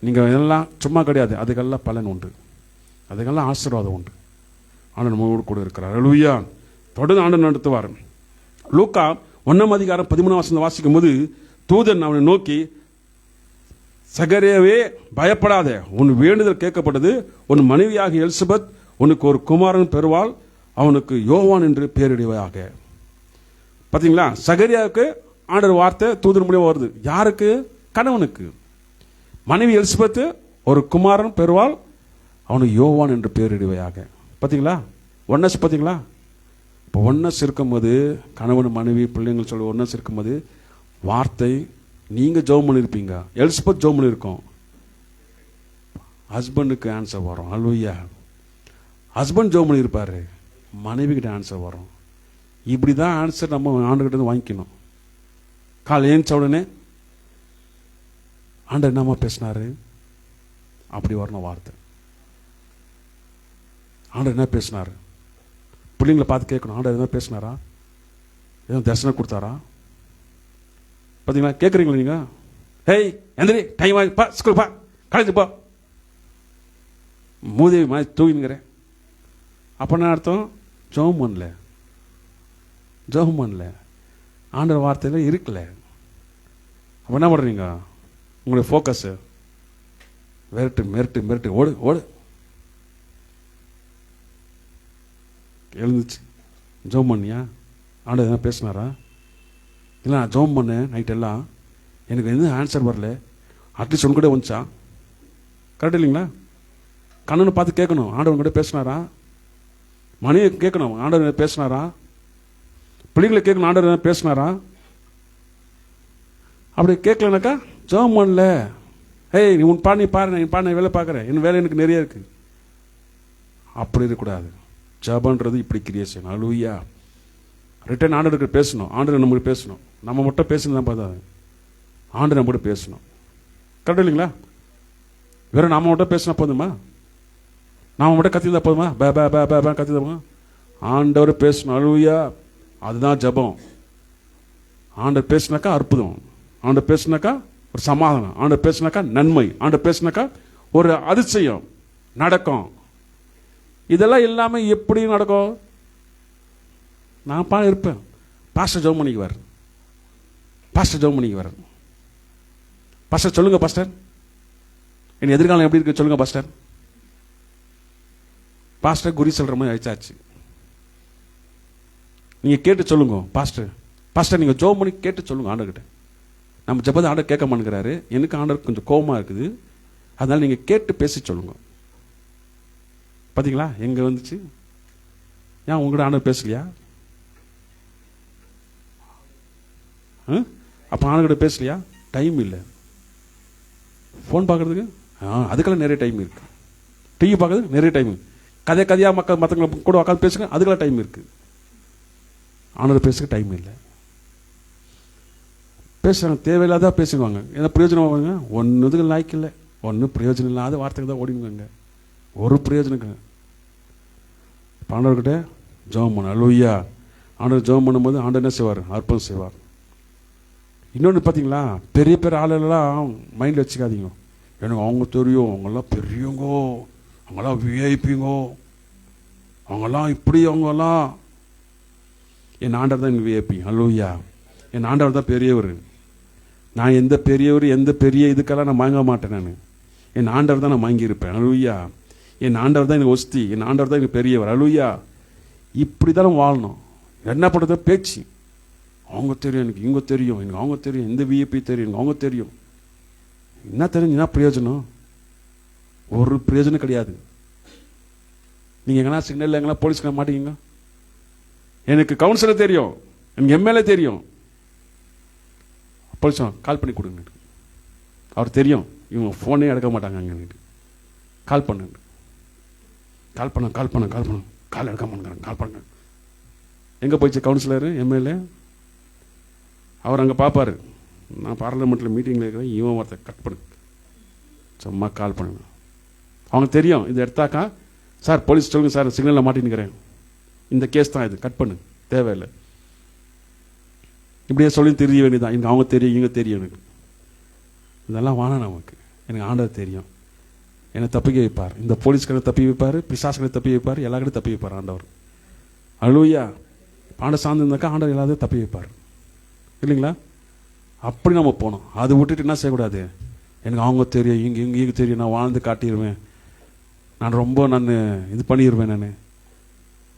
நீங்கள் இதெல்லாம் சும்மா கிடையாது, அதுக்கெல்லாம் பலன் உண்டு, அதுக்கெல்லாம் ஆசீர்வாதம் உண்டு. ஆண்டவர் நம்மோடு கூட இருக்கிறார். அல்லேலூயா. தொடர்ந்து ஆண்டவர் நடத்துவார். லூக்கா 1:13 வாசிக்கும் போது தூதன் அவனை நோக்கி, சகரியாவே பயப்படாதே, உன் வேண்டுதல் கேட்கப்பட்டது, உன் மனைவியாகிய எலிசபெத் உனக்கு ஒரு குமாரன் பெறுவாள், அவனுக்கு யோவான் என்று பெயரிடுவாயாக. பார்த்தீங்களா, சகரியாவுக்கு ஆண்டவர் வார்த்தை தூதன் மூலியமா வருது. யாருக்கு? கணவனுக்கு. மனைவி எலிசபெத் ஒரு குமாரன் பெறுவாள், அவனுக்கு யோவான் என்று பெயரிடுவாயாக. பார்த்தீங்களா ஒன்னஸ்? பார்த்தீங்களா? இப்போ ஒன்னஸ் இருக்கும்போது, கணவன் மனைவி பிள்ளைங்கள் சொல்ல ஒன்னஸ் இருக்கும்போது வார்த்தை நீங்கள் ஜெபம் பண்ணியிருப்பீங்க, எலிசபெத் ஜெபம் பண்ணியிருக்கோம், ஹஸ்பண்டுக்கு ஆன்சர் வரும். அல்லேலூயா. ஹஸ்பண்ட் ஜெபம் பண்ணியிருப்பாரு, மனைவி கிட்ட ஆன்சர் வரும். இப்படி தான் ஆன்சர் நம்ம ஆண்டுகிட்ட வாங்கிக்கணும். காலை ஏஞ்ச உடனே ஆண்டவர் என்னம்மா பேசினாரு, அப்படி வரணும் வார்த்தை. ஆண்டவர் என்ன பேசினாரு, பிள்ளைங்களை பார்த்து கேட்கணும், ஆண்டவர் என்ன பேசினாரா, எதுவும் தரிசனம் கொடுத்தாரா? பார்த்தீங்களா, கேட்குறீங்களா நீங்கள்? ஹேய் எந்திரி, டைம் ஆகிப்பா, ஸ்கூல் பா, காலேஜ் போ, மூதேவி மாதிரி தூங்கினுங்கிறேன். அப்போ என்ன அர்த்தம்? ஜெபம் பண்ணல, ஜெபம் பண்ணல, ஆண்டவர் வார்த்தையில் இருக்கல. அப்போ என்ன பண்ணுறீங்க? உங்களுடைய ஃபோக்கஸு மிரட்டு மிரட்டு மிரட்டு, ஓடு ஓடு. எழுந்துச்சு, ஜெபம் பண்ணியா? ஆண்டவர் எதனா பேசினாரா? இல்லை, நான் ஜெபம் பண்ணேன் நைட்டெல்லாம், எனக்கு எதுவும் ஆன்சர் வரல, அட்லீஸ்ட் ஒன்று கூட வந்துச்சா? கரெக்ட் இல்லைங்களா? கண்ணனை பார்த்து கேட்கணும், ஆண்டவன் கூட பேசினாரா? மனைவி கேட்கணும், ஆண்டவர் பேசினாரா? பிள்ளைகளை கேட்கணும், ஆண்டவர் பேசினாரா? அப்படி கேட்கலனாக்கா ஜெபம் பண்ணல. ஏய் நீ உன் பாடு, நீ பாரு, நீ பாடு, நான் வேலை பார்க்குறேன், என் வேலை எனக்கு நிறைய இருக்குது. அப்படி இருக்கக்கூடாது. ஜெபன்றது இப்படி கிரியேஷன். அல்லேலூயா. ரிட்டன் ஆண்டவருக்கு பேசணும், ஆண்டவர் நம்மகிட்ட பேசணும். நம்ம மட்டும் பேசணும் தான் பார்த்தா, ஆண்டவர் நம்மகிட்ட பேசணும். கரெக்ட் இல்லைங்களா? வெறும் நாம மட்டும் பேசினா போதுமா? நாம மட்டும் கத்திருந்தா போதுமா? பே பே பே பே பே கத்திருந்தோமா? ஆண்டவர் பேசணும். அல்லேலூயா. அதுதான் ஜெபம். ஆண்டவர் பேசினாக்கா அற்புதம், ஆண்டவர் பேசினாக்கா ஒரு சமாதானம், ஆண்டவர் பேசினாக்கா நன்மை, ஆண்டவர் பேசினாக்கா ஒரு அதிசயம் நடக்கும். இதெல்லாம் இல்லாமல் எப்படி நடக்கும்? நான் இருப்பேன், பாஸ்டர் ஜெபம் பண்ணிக்குவார், பாஸ்டர் ஜெபம் பண்ணிக்குவார். பாஸ்டர் சொல்லுங்க பாஸ்டர், என் எதிர்காலம் எப்படி இருக்கு சொல்லுங்க பாஸ்டர். பாஸ்டர் குறி சொல்ற மாதிரி ஆயிடுச்சாச்சு. நீங்க கேட்டு சொல்லுங்க பாஸ்டர், பாஸ்டர் நீங்க ஜெபம் பண்ணி கேட்டு சொல்லுங்க ஆண்டவர்கிட்ட. நம்ம ஜெபத்தை ஆண்டவர் கேட்க மாட்டேங்கிறாரு, எனக்கு ஆண்டவர் கொஞ்சம் கோபமா இருக்குது, அதனால நீங்க கேட்டு பேசி சொல்லுங்க. பார்த்தீங்களா எங்க வந்துச்சு? ஏன் உங்ககிட்ட ஆண்டவர் பேசலையா? அப்போ ஆண்டவர்கிட்ட பேசலையா? டைம் இல்லை. ஃபோன் பார்க்கறதுக்கு அதுக்கெல்லாம் நிறைய டைம் இருக்கு, டிவி பார்க்கறதுக்கு நிறைய டைம், கதையாக மற்றவங்களை கூட உட்காந்து பேசுங்க, அதுக்கெல்லாம் டைம் இருக்கு. ஆண்டவர் பேசுக்க டைம் இல்லை. பேசுகிறாங்க, தேவையில்லாத பேசிடுவாங்க, ஏன்னா பிரயோஜனம் ஆகுங்க, ஒன்றுதுக்கு லாய்க்கு இல்லை, ஒன்றும் பிரயோஜனம் இல்லாத வார்த்தைக்கு தான் ஓடிடுவாங்க. ஒரு பிரயோஜனம். ஆண்டவர்கிட்ட ஜெபம் பண்ண. அல்லேலூயா. ஆண்டவர் ஜெபம் பண்ணும்போது ஆண்டவர் என்ன செய்வார்? அற்புதம் செய்வார். இன்னொன்று பார்த்தீங்களா, பெரிய பெரிய ஆளுலாம் மைண்டில் வச்சுக்காதீங்க. எனக்கு அவங்க தெரியும், அவங்கெல்லாம் பெரியவங்கோ, அவங்கெல்லாம் விஐபிங்கோ, அவங்கெல்லாம் இப்படி, அவங்கெல்லாம். என் ஆண்டவர் தான் எனக்கு விஐபி. அல்லேலூயா. என் ஆண்டவர் தான் பெரியவர். நான் எந்த பெரியவர், எந்த பெரிய இதுக்கெல்லாம் நான் வாங்க மாட்டேன். நான் என் ஆண்டவர் தான் நான் வாங்கியிருப்பேன். அல்லேலூயா. என் ஆண்டவர் தான் எனக்கு ஒஸ்தி, என் ஆண்டவர் தான் எனக்கு பெரியவர். அல்லேலூயா. இப்படி தான் வாழணும். என்ன பண்ணுறது? பேச்சு. அவங்க தெரியும், எனக்கு இவங்க தெரியும், எனக்கு அவங்க தெரியும், இந்த விஐபி தெரியும், எனக்கு அவங்க தெரியும். என்ன தெரிஞ்சு என்ன பிரயோஜனம்? ஒரு பிரயோஜனம் கிடையாது. நீங்கள் எங்கன்னா சிக்னலில் எங்கன்னா போலீஸ்க்கு மாட்டீங்க. எனக்கு கவுன்சிலர் தெரியும், எனக்கு எம்எல்ஏ தெரியும். போலீஸ் கால் பண்ணி கொடுங்க. அவர் தெரியும், இவங்க ஃபோனே எடுக்க மாட்டாங்க. அங்கே கால் பண்ணுங்க, கால் பண்ண கால் பண்ண கால் பண்ண கால் எடுக்க மாட்டேங்கிறாங்க. கால் பண்ணுங்க. எங்கே போயிடுச்சு கவுன்சிலரு, எம்எல்ஏ? அவர் அங்கே பார்ப்பார். நான் பார்லிமெண்ட்டில் மீட்டிங்கில் இருக்கிறேன், இவன் ஒருத்தர் கட் பண்ணு, சும்மா கால் பண்ணுங்க. அவங்க தெரியும், இது எடுத்தாக்கா சார் போலீஸ் சொல்லுங்கள் சார், சிக்னலில் மாட்டின்னுக்கிறேன், இந்த கேஸ் தான் இது, கட் பண்ணு, தேவையில்லை. இப்படியே சொல்லி தெரிய வேண்டியதான். எனக்கு அவங்க தெரியும், இவங்க தெரியும். எனக்கு இதெல்லாம் வேணாம். நமக்கு எனக்கு ஆண்டவர் தெரியும், என்னை தப்பிக்க வைப்பார். இந்த போலீஸ்காரை தப்பி வைப்பார், பிசாசுகளை தப்பி வைப்பார், எல்லா கடையும் தப்பி வைப்பார் ஆண்டவர். அல்லேலூயா. ஆண்டவர் சார்ந்து இருந்தாக்கா ஆண்டவர் எல்லாத்தையும் தப்பி வைப்பார், இல்லைங்களா? அப்படி நம்ம போனோம். அதை விட்டுட்டு என்ன செய்யக்கூடாது? எனக்கு அவங்க தெரியும், இங்கே தெரியும், நான் வாழ்ந்து காட்டிடுவேன், நான் ரொம்ப இது பண்ணிடுவேன்,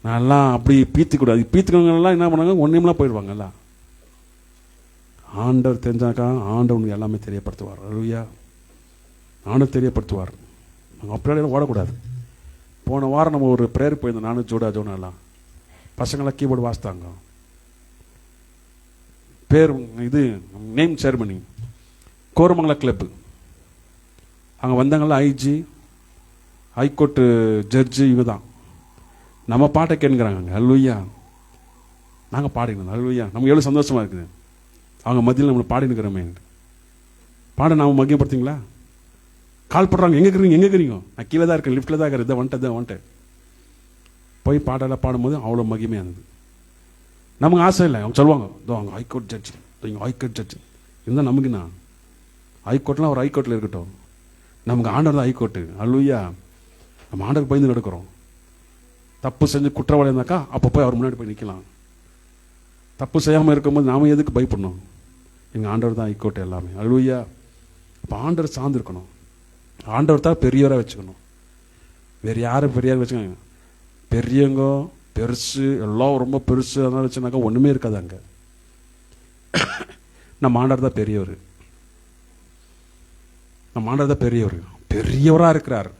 நான் எல்லாம் அப்படி பீத்துக்கூடாது. பீத்துக்கவங்கெல்லாம் என்ன பண்ணாங்க? ஒன்றுமெல்லாம் போயிடுவாங்க. எல்லாம் ஆண்டவர் தெரிஞ்சாக்கா ஆண்டவனுக்கு எல்லாமே தெரியப்படுத்துவார். அல்லேலூயா. ஆண்டவர் தெரியப்படுத்துவார். நாங்கள் அப்படியெல்லாம் ஓடக்கூடாது. போன வாரம் நம்ம ஒரு ப்ரேயர் போயிருந்தோம், நானும் ஜோனா எல்லாம். பசங்களாம் கீபோர்டு வாசித்தாங்க. பேர் இது நேம் செரமனி, கோரமங்கலம் கிளப்பு. அங்கே வந்தாங்களா ஐஜி, ஹைகோர்ட்டு ஜட்ஜு, இவங்க தான் நம்ம பாட்டை கேட்குறாங்க. அல்லேலூயா. நாங்கள் பாடினோம். அல்லேலூயா. நமக்கு எவ்வளோ சந்தோஷமாக இருக்குது. அவங்க மத்தியில் நம்மளை பாடினுக்கிறோமே. பாட நாம் மகிமைப்படுத்திங்களா? கால் பண்ணுறாங்க, எங்கே இருக்கிறீங்க? நான் கீழே தான் இருக்கேன், லிஃப்ட்டில் தான் இருக்கிறேன், இதை வந்துட்டேன். போய் பாட்டெல்லாம் பாடும்போது அவ்வளோ மகிமையானது. நமக்கு ஆசை இல்லை. அவங்க சொல்லுவாங்க, இதோ அங்கே ஹைகோர்ட் ஜட்ஜ், இங்கே ஹைகோர்ட் ஜட்ஜ் இருந்தால் நமக்குண்ணா ஹைகோர்ட்லாம் ஒரு ஹைகோர்ட்டில் இருக்கட்டும், நமக்கு ஆண்டவர் தான் ஹைகோர்ட்டு. அல்லேலூயா. நம்ம ஆண்டருக்கு பயந்து நடக்கிறோம். தப்பு செஞ்சு குற்றவாளி இருந்தாக்கா அப்போ போய் அவர் முன்னாடி போய் நிற்கலாம். தப்பு செய்யாமல் இருக்கும்போது நாம் எதுக்கு பயப்படணும்? எங்கள் ஆண்டவர் தான் ஹைகோர்ட்டு எல்லாமே. அல்லேலூயா. அப்போ ஆண்டவர் சார்ந்திருக்கணும். ஆண்டவர் தான் பெரியவராக வச்சுக்கணும். வேறு யாரும் பெரியார் வச்சுக்கோங்க. பெரியவங்க பெருசு எல்லாம் ரொம்ப பெருசு அதனால வச்சுனாக்கா ஒன்றுமே இருக்காது அங்கே. நம்ம ஆண்டவர் தான் பெரியவர். நம்ம ஆண்டவர் தான் பெரியவர், பெரியவராக இருக்கிறார்.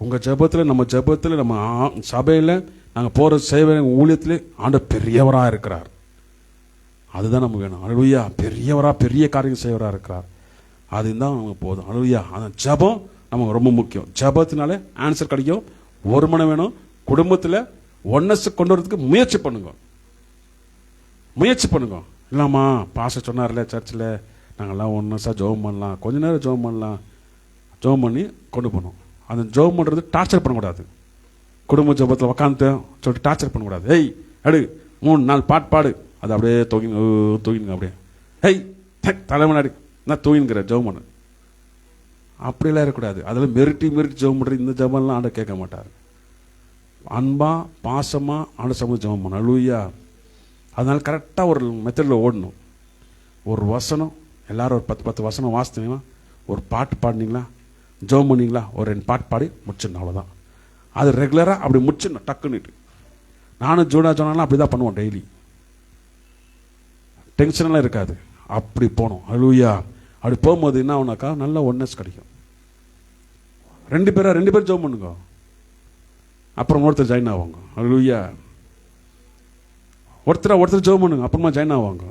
உங்கள் ஜெபத்தில், நம்ம ஜெபத்தில், நம்ம சபையில், நாங்கள் போகிற சேவை ஊழியத்திலே ஆண்டவர் பெரியவராக இருக்கிறார். அதுதான் நமக்கு வேணும். அல்லேலூயா. பெரியவராக பெரிய காரியம் செய்வராக இருக்கிறார். அதுதான் நமக்கு போதும். அல்லேலூயா. அந்த ஜெபம் நமக்கு ரொம்ப முக்கியம். ஜெபத்தினாலே ஆன்சர் கிடைக்கும். ஒரு மனம் வேணும். குடும்பத்தில் ஒன்னஸ் கொண்டு வரதுக்கு முயற்சி பண்ணுங்க. இல்லாமா பாச சொன்னார்ல சர்ச்சில், நாங்கள்லாம் ஒன்னஸாக ஜெபம் பண்ணலாம், கொஞ்ச நேரம் ஜெபம் பண்ணலாம், ஜெபம் பண்ணி கொண்டு போகணும். அந்த ஜெபம் பண்ணுறது டார்ச்சர் பண்ணக்கூடாது. குடும்ப ஜெபத்தில் உக்காந்து சொல்லிட்டு டார்ச்சர் பண்ணக்கூடாது. ஏய் அடு 3-4 பாட்டு பாடு, அது அப்படியே தூங்கினுங்க அப்படியே. ஏய் தலைமனாடி நான் தூங்கினுங்கிற ஜெபம் பண்ணு, அப்படியெல்லாம் இருக்கக்கூடாது. அதில் மிரட்டி ஜெபம் பண்ணுறது, இந்த ஜெபம்லாம் ஆண்டவர் கேட்க மாட்டார். அன்பா பாசமாக ஆண்டவர் சமூகம் ஜெபம் பண்ணணும். அல்லேலூயா. அதனால கரெக்டாக ஒரு மெத்தடில் ஓடணும். ஒரு வசனம் எல்லாரும் ஒரு 10 வசனம் வாசித்தீங்கன்னா, ஒரு பாட்டு பாடினீங்களா, ஜெபம் பண்ணிங்களா, ஒரு 2 பாட்டு பாடி முடிச்சிடணும், அவ்வளோதான். அது ரெகுலராக அப்படி முடிச்சிடணும் டக்குன்னுட்டு. நானும் ஜோனாலாம் அப்படி தான் பண்ணுவோம். டெய்லி டென்ஷனெல்லாம் இருக்காது, அப்படி போகணும். அல்லேலூயா. அப்படி போகும்போது என்ன ஆகுனாக்கா நல்ல ஒன்னஸ் கிடைக்கும். 2 பேரும் ஜெபம் பண்ணுங்க, அப்புறம் ஒருத்தர் ஜாயின் ஆவாங்க. அல்லேலூயா. ஒருத்தர் ஜெபம் பண்ணுங்க, அப்புறமா ஜாயின் ஆவாங்க.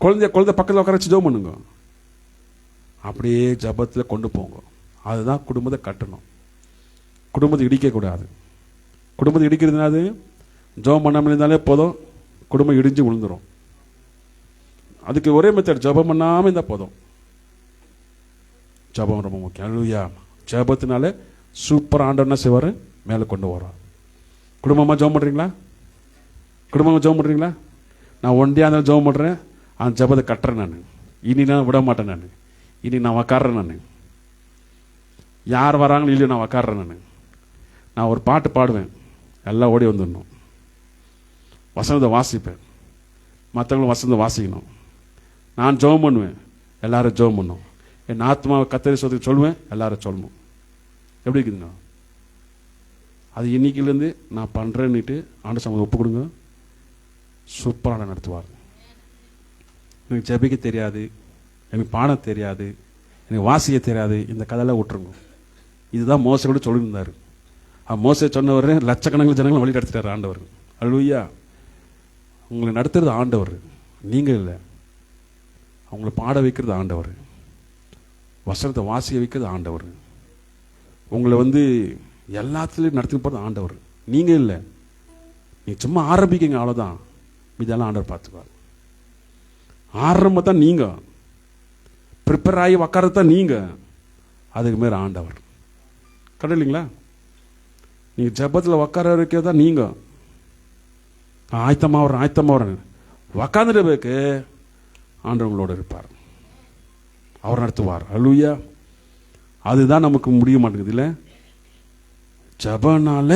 குழந்தை பக்கத்தில் உட்கார வச்சு ஜெபம் பண்ணுங்க. அப்படியே ஜபத்தில் கொண்டு போங்க. அதுதான் குடும்பத்தை கட்டணும். குடும்பத்தை இடிக்கக்கூடாது. குடும்பத்தை இடிக்கிறதுனால ஜெபம் பண்ணாமல் இருந்தாலே போதும், குடும்பம் இடிஞ்சு விழுந்துடும். அதுக்கு ஒரே மெத்தட், ஜெபம் பண்ணாமல் இருந்தால் போதும். ஜெபம் ரொம்ப முக்கியம். அல்லேலூயா. ஜெபத்தினால சூப்பர் ஆண்டவர் என்ன செய்வார்? மேலே கொண்டு வரோம். குடும்பமாக ஜெபம் பண்ணுறீங்களா? குடும்பமாக ஜெபம் பண்ணுறீங்களா? நான் ஒண்டியாக இருந்தாலும் ஜெபம் பண்ணுறேன். அந்த ஜெபத்தை கட்டுறேன். நான் இனி நான் விட மாட்டேன். நான் இனி நான் உக்காடுறேன். நான் யார் வராங்களோ இல்லையோ நான் உக்காடுறேன். நான் ஒரு பாட்டு பாடுவேன், எல்லாம் ஓடி வந்துடணும். வசனத்தை வாசிப்பேன், மற்றவங்களும் வசனத்தை வாசிக்கணும். நான் ஜெபம் பண்ணுவேன், எல்லாரும் ஜெபம் பண்ணணும். என் ஆத்மாவை கத்தரி சொல்றதுக்கு சொல்லுவேன், எல்லாரும் சொல்லணும். எப்படி இருக்குதுங்க? அது இன்னைக்குலேருந்து நான் பண்ணுறேன்னுட்டு ஆண்டு சமூகம் ஒப்பு கொடுங்க. சூப்பரான நடத்துவார். எனக்கு ஜெபிக்க தெரியாது, எனக்கு பாடம் தெரியாது, எனக்கு வாசிக்க தெரியாது, இந்த கதையெல்லாம் விட்டுருங்க. இதுதான் மோசை கூட சொல்லியிருந்தார். மோசை சொன்னவர் லட்சக்கணக்கில் ஜனங்களை வழி நடத்திட்டார் ஆண்டவர். அல்லேலூயா. உங்களை நடத்துறது ஆண்டவர், நீங்கள் இல்லை. அவங்கள பாட வைக்கிறது ஆண்டவர், வசனத்தை வாசிக்க வைக்கிறது ஆண்டவர், உங்களை எல்லாத்துலேயும் நடத்தி போகிறது ஆண்டவர், நீங்கள் இல்லை. நீங்கள் சும்மா ஆரம்பிக்கிங்க, அவ்வளோதான். இதெல்லாம் ஆண்டவர் பார்த்துக்குவார். ஆரம்பம் தான் நீங்கள், ப்ரிப்பேர் ஆகி உக்காரது தான் நீங்கள், அதுக்கு மேலே ஆண்டவர். கடை இல்லைங்களா? நீங்கள் ஜெபத்தில் உக்கார வைக்கிறது தான் நீங்கள். ஆயத்தமாக வரேன் உக்காந்துட்டு போய்க்கு ஆண்டவர் உங்களோட இருப்பார், அவர் நடத்துவார். அல்லேலூயா. அதுதான் நமக்கு முடிய மாட்டேங்குது இல்லை? ஜெபனால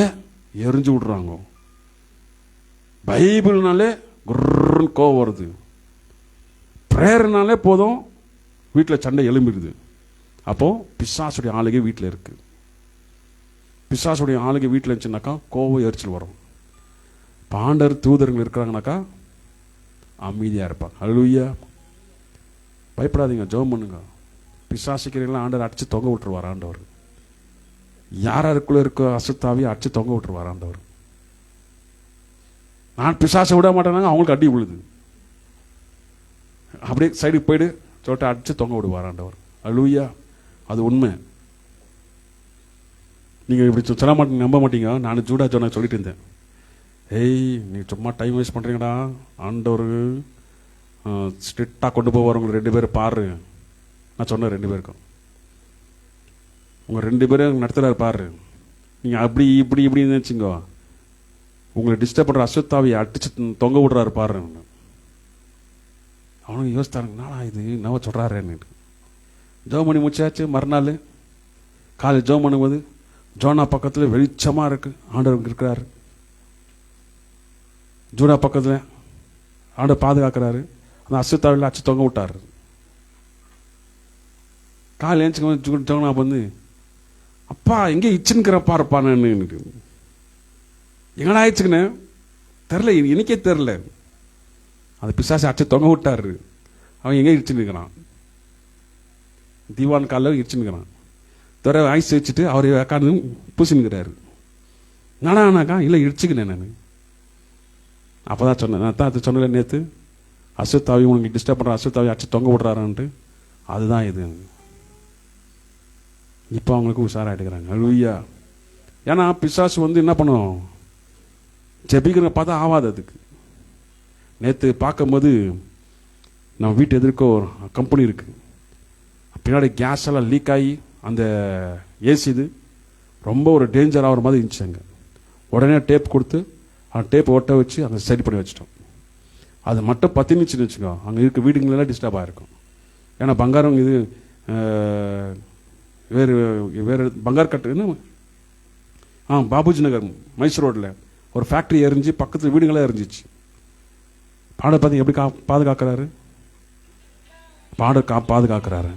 எரிஞ்சு விடுறாங்க, பைபிள்னாலே குர்ன்னு கோவம் வருது, பிரேயர்னாலே போதும் வீட்டில் சண்டை எழும்பிடுது. அப்போ பிசாசுடைய ஆளுகை வீட்டில் இருக்கு. பிசாசுடைய ஆளுகை வீட்டில் இருந்துச்சுனாக்கா கோவம் எரிச்சல் வரும். பாண்டர் தூதர்கள் இருக்கிறாங்கனாக்கா அமைதியாக இருப்பாங்க. அல்லேலூயா. பயப்படாதீங்க, ஜெபம் பண்ணுங்க. பிசாசுக்கிறீங்களா ஆண்டவர் அடிச்சு தொங்க விட்டுருவார் ஆண்டவர். யாருக்குள்ள இருக்க அசுத்தாவியை அடிச்சு தொங்க விட்டுருவார் ஆண்டவர். நான் பிசாசை விட மாட்டேனாங்க, அவங்களுக்கு அடி விழுது, அப்படியே சைடுக்கு போயிடு சொல்லிட்டு அடிச்சு தொங்க விடுவார் ஆண்டவர். அல்லேலூயா. அது உண்மை. நீங்கள் இப்படி சொல்ல மாட்டீங்க, நம்ப மாட்டீங்க. நான் ஜூடா ஜோனா சொல்லிட்டு இருந்தேன், ஏய் நீ சும்மா டைம் வேஸ்ட் பண்ணுறீங்கடா, ஆண்டவர் ஸ்ட்ரிக்டாக கொண்டு போவார் உங்களை 2 பேரும் பாரு. நான் சொன்னேன் 2 பேருக்கும், உங்கள் 2 பேரும் நடத்துகிறாரு பாரு. நீங்கள் அப்படி இப்படி இப்படின்னு நினச்சிங்கோ, உங்களை டிஸ்டர்ப் பண்ணுற அசுத்தாவியை அடிச்சு தொங்க விடுறாரு பாரு. அவனுக்கு யோசித்தாருங்க, நானா இது நவ சொல்கிறாருன்னு. ஜெபம் பண்ணி முடிச்சாச்சு. மறுநாள் காலையில் ஜெபம் பண்ணும்போது ஜோனா பக்கத்தில் வெளிச்சமாக இருக்குது, ஆண்டவர் இருக்கிறாரு. ஜூடா பக்கத்தில் ஆண்டவர் பாதுகாக்கிறாரு. அந்த அசுத்தாவில் அச்சு தொங்க விட்டார். காலையில் ஏஞ்சிக்க ஜோனா அப்பா எங்கே இச்சுன்னுக்கிற பாருப்பா, நான் எங்கடா ஆயிடுச்சுங்கண்ணே தெரில, எனக்கே தெரில. அந்த பிசாசை அச்சு தொங்க விட்டாரு. அவன் எங்கே இடிச்சுன்னுக்கிறான், தீவான் காலில் இடிச்சுன்னுக்கிறான். துறை ஐஸ் வச்சுட்டு அவர் உட்காந்து பூசினுக்கிறாரு. நானாக்கா இல்லை இடிச்சுக்கினேன் நான். அப்போ தான் சொன்னேன், நான் தான் அது சொன்னல நேற்று, அசுத்தாவி உங்களுக்கு டிஸ்டர்ப் பண்ணுற அசுத்தாவி அச்சு தொங்க விடுறாரான்ட்டு. அதுதான் இது. இப்போ அவங்களுக்கு உஷாராகிட்டுக்கிறாங்க. அல்லேலூயா. ஏன்னா பிசாசு என்ன பண்ணும், ஜெபிக்கிற பார்த்தா ஆகாது அதுக்கு. நேற்று பார்க்கும்போது நம்ம வீட்டு எதிர்க்க ஒரு கம்பெனி இருக்குது, பின்னாடி கேஸ் எல்லாம் லீக் ஆகி அந்த ஏசி இது ரொம்ப ஒரு டேஞ்சர் ஆகிற மாதிரி இருந்துச்சு. அங்கே உடனே டேப் கொடுத்து அந்த டேப்பை ஒட்ட வச்சு அங்கே சரி பண்ணி வச்சிட்டோம். அது மட்டும் 10 நிமிஷம்னு வச்சுக்கோ, அங்கே இருக்க வீடுங்களெல்லாம் டிஸ்டர்ப் ஆகிருக்கும். ஏன்னா பங்காரம் இது வேறு வேறு பங்கார் கட்டுன்னு பாபுஜி நகர் மைசூர் ரோட்டில் ஒரு ஃபேக்ட்ரி எரிஞ்சு பக்கத்தில் வீடுங்களே எரிஞ்சிச்சு. பாட பார்த்திங்க எப்படி பாதுகாக்கிறாரு, பாதுகாக்கிறாரு.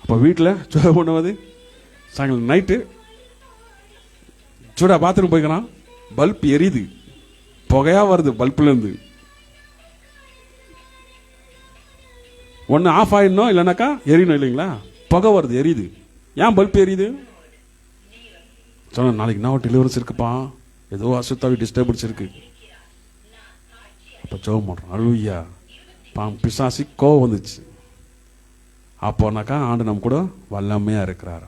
அப்போ வீட்டில் ஜோம் பண்ணுவது சாயங்காலம் நைட்டு சூடா பாத்ரூம் போய்க்கிறான், பல்ப் எரியுது, புகையா வருது பல்ப்லேருந்து. ஒன்று ஆஃப் ஆயிடணும், இல்லைனாக்கா எரியணும் இல்லைங்களா, புகை வருது எரியுது. ஏன் பல்ப் எரியுது? சொன்ன நாளைக்கு என்ன டெலிவரன்ஸ் இருக்குப்பா, ஏதோ அசுத்தாவி டிஸ்டர்பன்ஸ் இருக்கு. அப்போ ஜெபம் பண்ணுறோம். அல்லேலூயா. பிசாசி கோவம் வந்துச்சு. அப்போனாக்கா ஆண்டு நம்ம கூட வல்லமையாக இருக்கிறார்,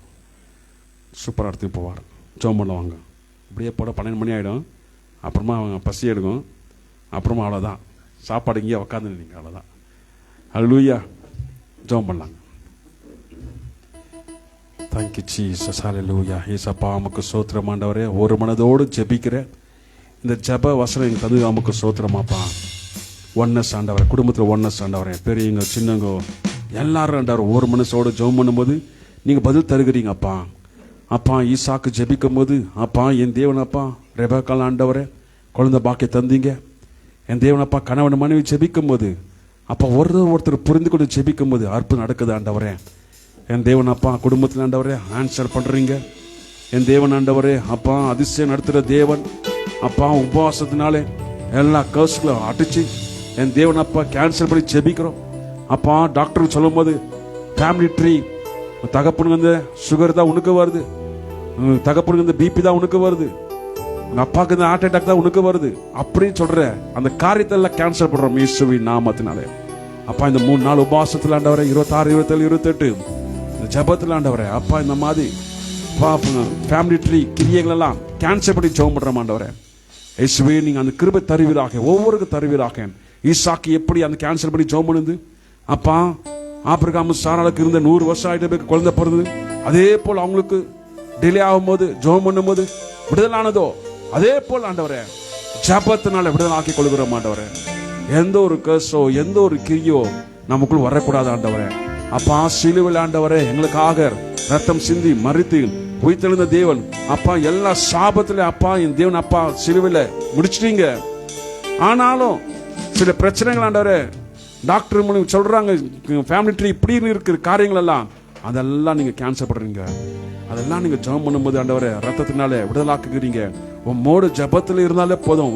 சூப்பராக எடுத்துட்டு போவார். ஜெபம் பண்ணுவாங்க. இப்படியே போட 12 மணி ஆகிடும். அப்புறமா அவங்க பசி எடுக்கும். அப்புறமா அவ்வளோதான், சாப்பாடு இங்கேயே உக்காந்து நீங்கள் அவ்வளோதான். அல்லேலூயா. ஜெபம் பண்ணலாங்க. Thank you Jesus. ஹல்லேலூயா. ஏசப்பா உமக்கு ஸ்தோத்திரம் ஆண்டவரே. ஒரு மனதோடு ஜெபிக்கிறேன். இந்த ஜெப வசனம் எங்கள் தந்து உமக்கு ஸ்தோத்திரமாப்பா. ஒன்னஸ் ஆண்டவரே, குடும்பத்தில் ஒன்னஸ் ஆண்டவரே, பெரியவங்க சின்னங்க எல்லாரும் ஆண்டவர் ஒரு மனசோடு ஜெபம் பண்ணும்போது நீங்கள் பதில் தருகிறீங்க அப்பா. அப்பா ஈசாக்கு ஜெபிக்கும் போது அப்பா என் தேவன் அப்பா ரெபேக்காள் ஆண்டவரே குழந்தை பாக்கிய தந்தீங்க. என் தேவன் அப்பா கணவன் மனைவி ஜெபிக்கும் போது அப்பா ஒருத்தர் புரிந்து கொண்டு ஜெபிக்கும் போது அற்புதம் நடக்குது ஆண்டவரே. என் தேவன் அப்பா குடும்பத்தில் ஆண்டவரே ஆன்சர் பண்ணுறீங்க. என் தேவன் ஆண்டவரே அப்பா அதிசயம் நடத்துகிற தேவன் அப்பா. உபவாசத்தினாலே எல்லா கர்ஸ்களும் அடிச்சு என் தேவன் அப்பா கேன்சல் பண்ணி ஜெபிக்கிறோம் அப்பா. டாக்டர் சொல்லும் போது ஃபேமிலி ட்ரீ, தகப்பனுக்கு வந்து சுகர் தான் உனக்கு வருது, தகப்பனுக்கு வந்து பிபி தான் உனக்கு வருது, உங்க அப்பாவுக்கு இந்த ஹார்ட் அட்டாக் தான் உனக்கு வருது அப்படின்னு சொல்ற அந்த காரியத்தை எல்லாம் கேன்சல் பண்றோம் இயேசுவின் நாமத்தினாலே. அப்பா இந்த 3 நாள் உபவாசத்தில் ஆண்டவரே 26, 27, 28 இந்த ஜெபத்தில் ஆண்டவரே அப்பா இந்த மாதிரி ஃபேமிலி ட்ரீ கிரியைகள் எல்லாம் கேன்சல் பண்ணி ஜெபம் பண்றோம் ஆண்டவரே. இயேசுவே நீங்க அந்த கிருபை தருவீராக, ஒவ்வொருக்கு தருவீராக. ஈசாக்கு எப்படி அந்த கேன்சல் பண்ணி ஜெபம் பண்ணுது அப்பா. ஆபிரகாம் சாராளுக்கு இருந்த 100 வருஷம் ஆயிட்டு குழந்தை பிறந்தது. அதே போல் அவங்களுக்கு டிலே ஆகும் போது ஜெபம் பண்ணும் போது விடுதலானதோ அதே போல் ஆண்டவரே ஜெபத்தினால விடுதலை ஆக்கி கொள்கிறோம் ஆண்டவரே. எந்த ஒரு கேஸோ எந்த ஒரு கிரியோ நமக்குள் வரக்கூடாது ஆண்டவரே. அப்பா சிலுவையில் ஆண்டவரே எங்களுக்காக ரத்தம் சிந்தி மறித்து உயிர்த்தெழுந்த தேவன் அப்பா. எல்லா சாபத்துல அப்பா என் தேவன் அப்பா சிலுவையில் முடிச்சிட்டீங்க. ஆனாலும் சில பிரச்சனைகள் ஆண்டவரே டாக்டர் மூலம் சொல்றாங்க ஃபேமிலி ட்ரீ இப்படி இருக்கிற காரியங்கள் எல்லாம் அதெல்லாம் நீங்க கேன்சல் பண்றீங்க. அதெல்லாம் நீங்க ஜெபம் பண்ணும்போது ஆண்டவரே ரத்தத்தினால விடுதலாக்குறீங்க. உம்மோடு ஜெபத்தில் இருந்தாலே போதும்.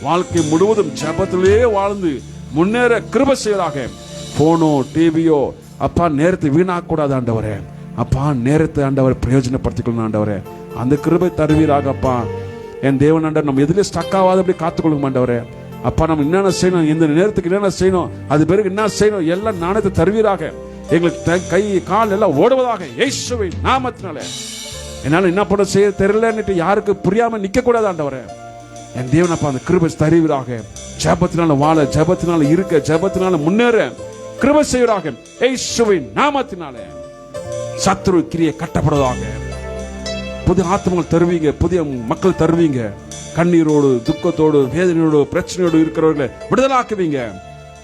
வாழ்க்கை முழுவதும் ஜெபத்திலே வாழ்ந்து முன்னேற கிருபை செய்வதாக. போனோ டிவியோ அப்பா நேரத்தை வீணாக்க கூடாது ஆண்டவரே. அப்பா நேரத்தை ஆண்டவர் பிரயோஜனப்படுத்திக்கொள்ளணும் ஆண்டவரே. அந்த கிருபை தருவீராக அப்பா. என் தேவன் ஆண்டவர் நம்ம எதிலே ஸ்டக் ஆகாத அப்படி காத்துக்கொள்ளுங்க ஆண்டவரே. அப்பா நம்ம என்னென்ன செய்யணும், இந்த நேரத்துக்கு என்னென்ன செய்யணும், அது பிறகு என்ன செய்யணும் எல்லாம் நாணயத்தை தருவீராக. எங்களுக்கு கை கால் எல்லாம் ஓடுவதாக இயேசுவின் நாமத்தினாலே. என்னால என்ன பண்ண செய்ய தெரியலன்னுட்டு யாருக்கு புரியாம நிக்க கூடாது ஆண்டவரே. என் தேவன் அப்பா அந்த கிருபை தருவீராக. ஜெபத்தினால வாழ, ஜெபத்தினால இருக்க, ஜெபத்தினால முன்னேற கிருபை செய்வீராக இயேசுவின் நாமத்தினாலே. சத்துரு கிரியை கட்டப்படுவதாக. புதிய ஆத்மங்கள் தருவீங்க, புதிய மக்கள் தருவீங்க. கண்ணீரோடு துக்கத்தோடு வேதனையோடு பிரச்சனையோடு இருக்கிறவர்களை விடுதலாக்குவீங்க.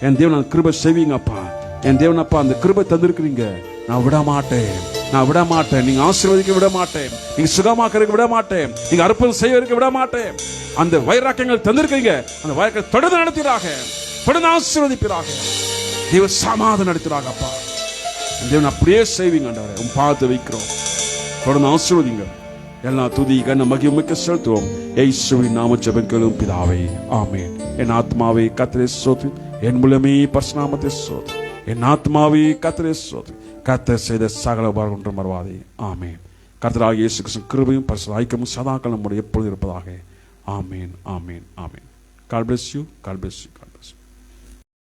என் தேவன் அந்த கிருபை செய்வீங்க அப்பா. என் தேவன் அப்பா அந்த கிருபை தந்திருக்கிறீங்க. நான் விட மாட்டேன். நீங்க ஆசீர்வதிக்க விட மாட்டேன். நீங்க சுகமாக்கிறதுக்கு விட மாட்டேன். நீங்க அற்புதம் செய்வதற்கு விட மாட்டேன். அந்த வைராக்கியங்கள் தந்திருக்கீங்க. அந்த வைராக்கியம் தொடர்ந்து நடத்துகிறாக, தொடர்ந்து ஆசீர்வதிப்பீராக. தேவ சமாதானம் நடத்துகிறாங்க அப்பா. என் தேவன் அப்படியே செய்வீங்க ஆண்டவரே. பார்த்து வைக்கிறோம். தொடர்ந்து ஆசீர்வதிங்க. எல்லா துதி கன மகிமைக்கு செலுத்துவோம் இயேசுவின் நாம ஜெபங்களும் பிதாவே ஆமென். என் ஆத்மாவே கர்த்தரை ஸ்தோத்திரி, என் முழுமே பரிசுநாமத்தை ஸ்தோத்திரி. என் ஆத்மாவே கர்த்தரை ஸ்தோத்திரி, கர்த்தர் செய்த சகல உபகாரங்களும் மறவாதே ஆமென். கர்த்தராகிய இயேசு கிறிஸ்துவின் கிருபையும் பரிசுத்த ஐக்கியமும் சதாகாலம் நம்முடைய எப்பொழுதும் இருப்பதாக ஆமென். God bless you.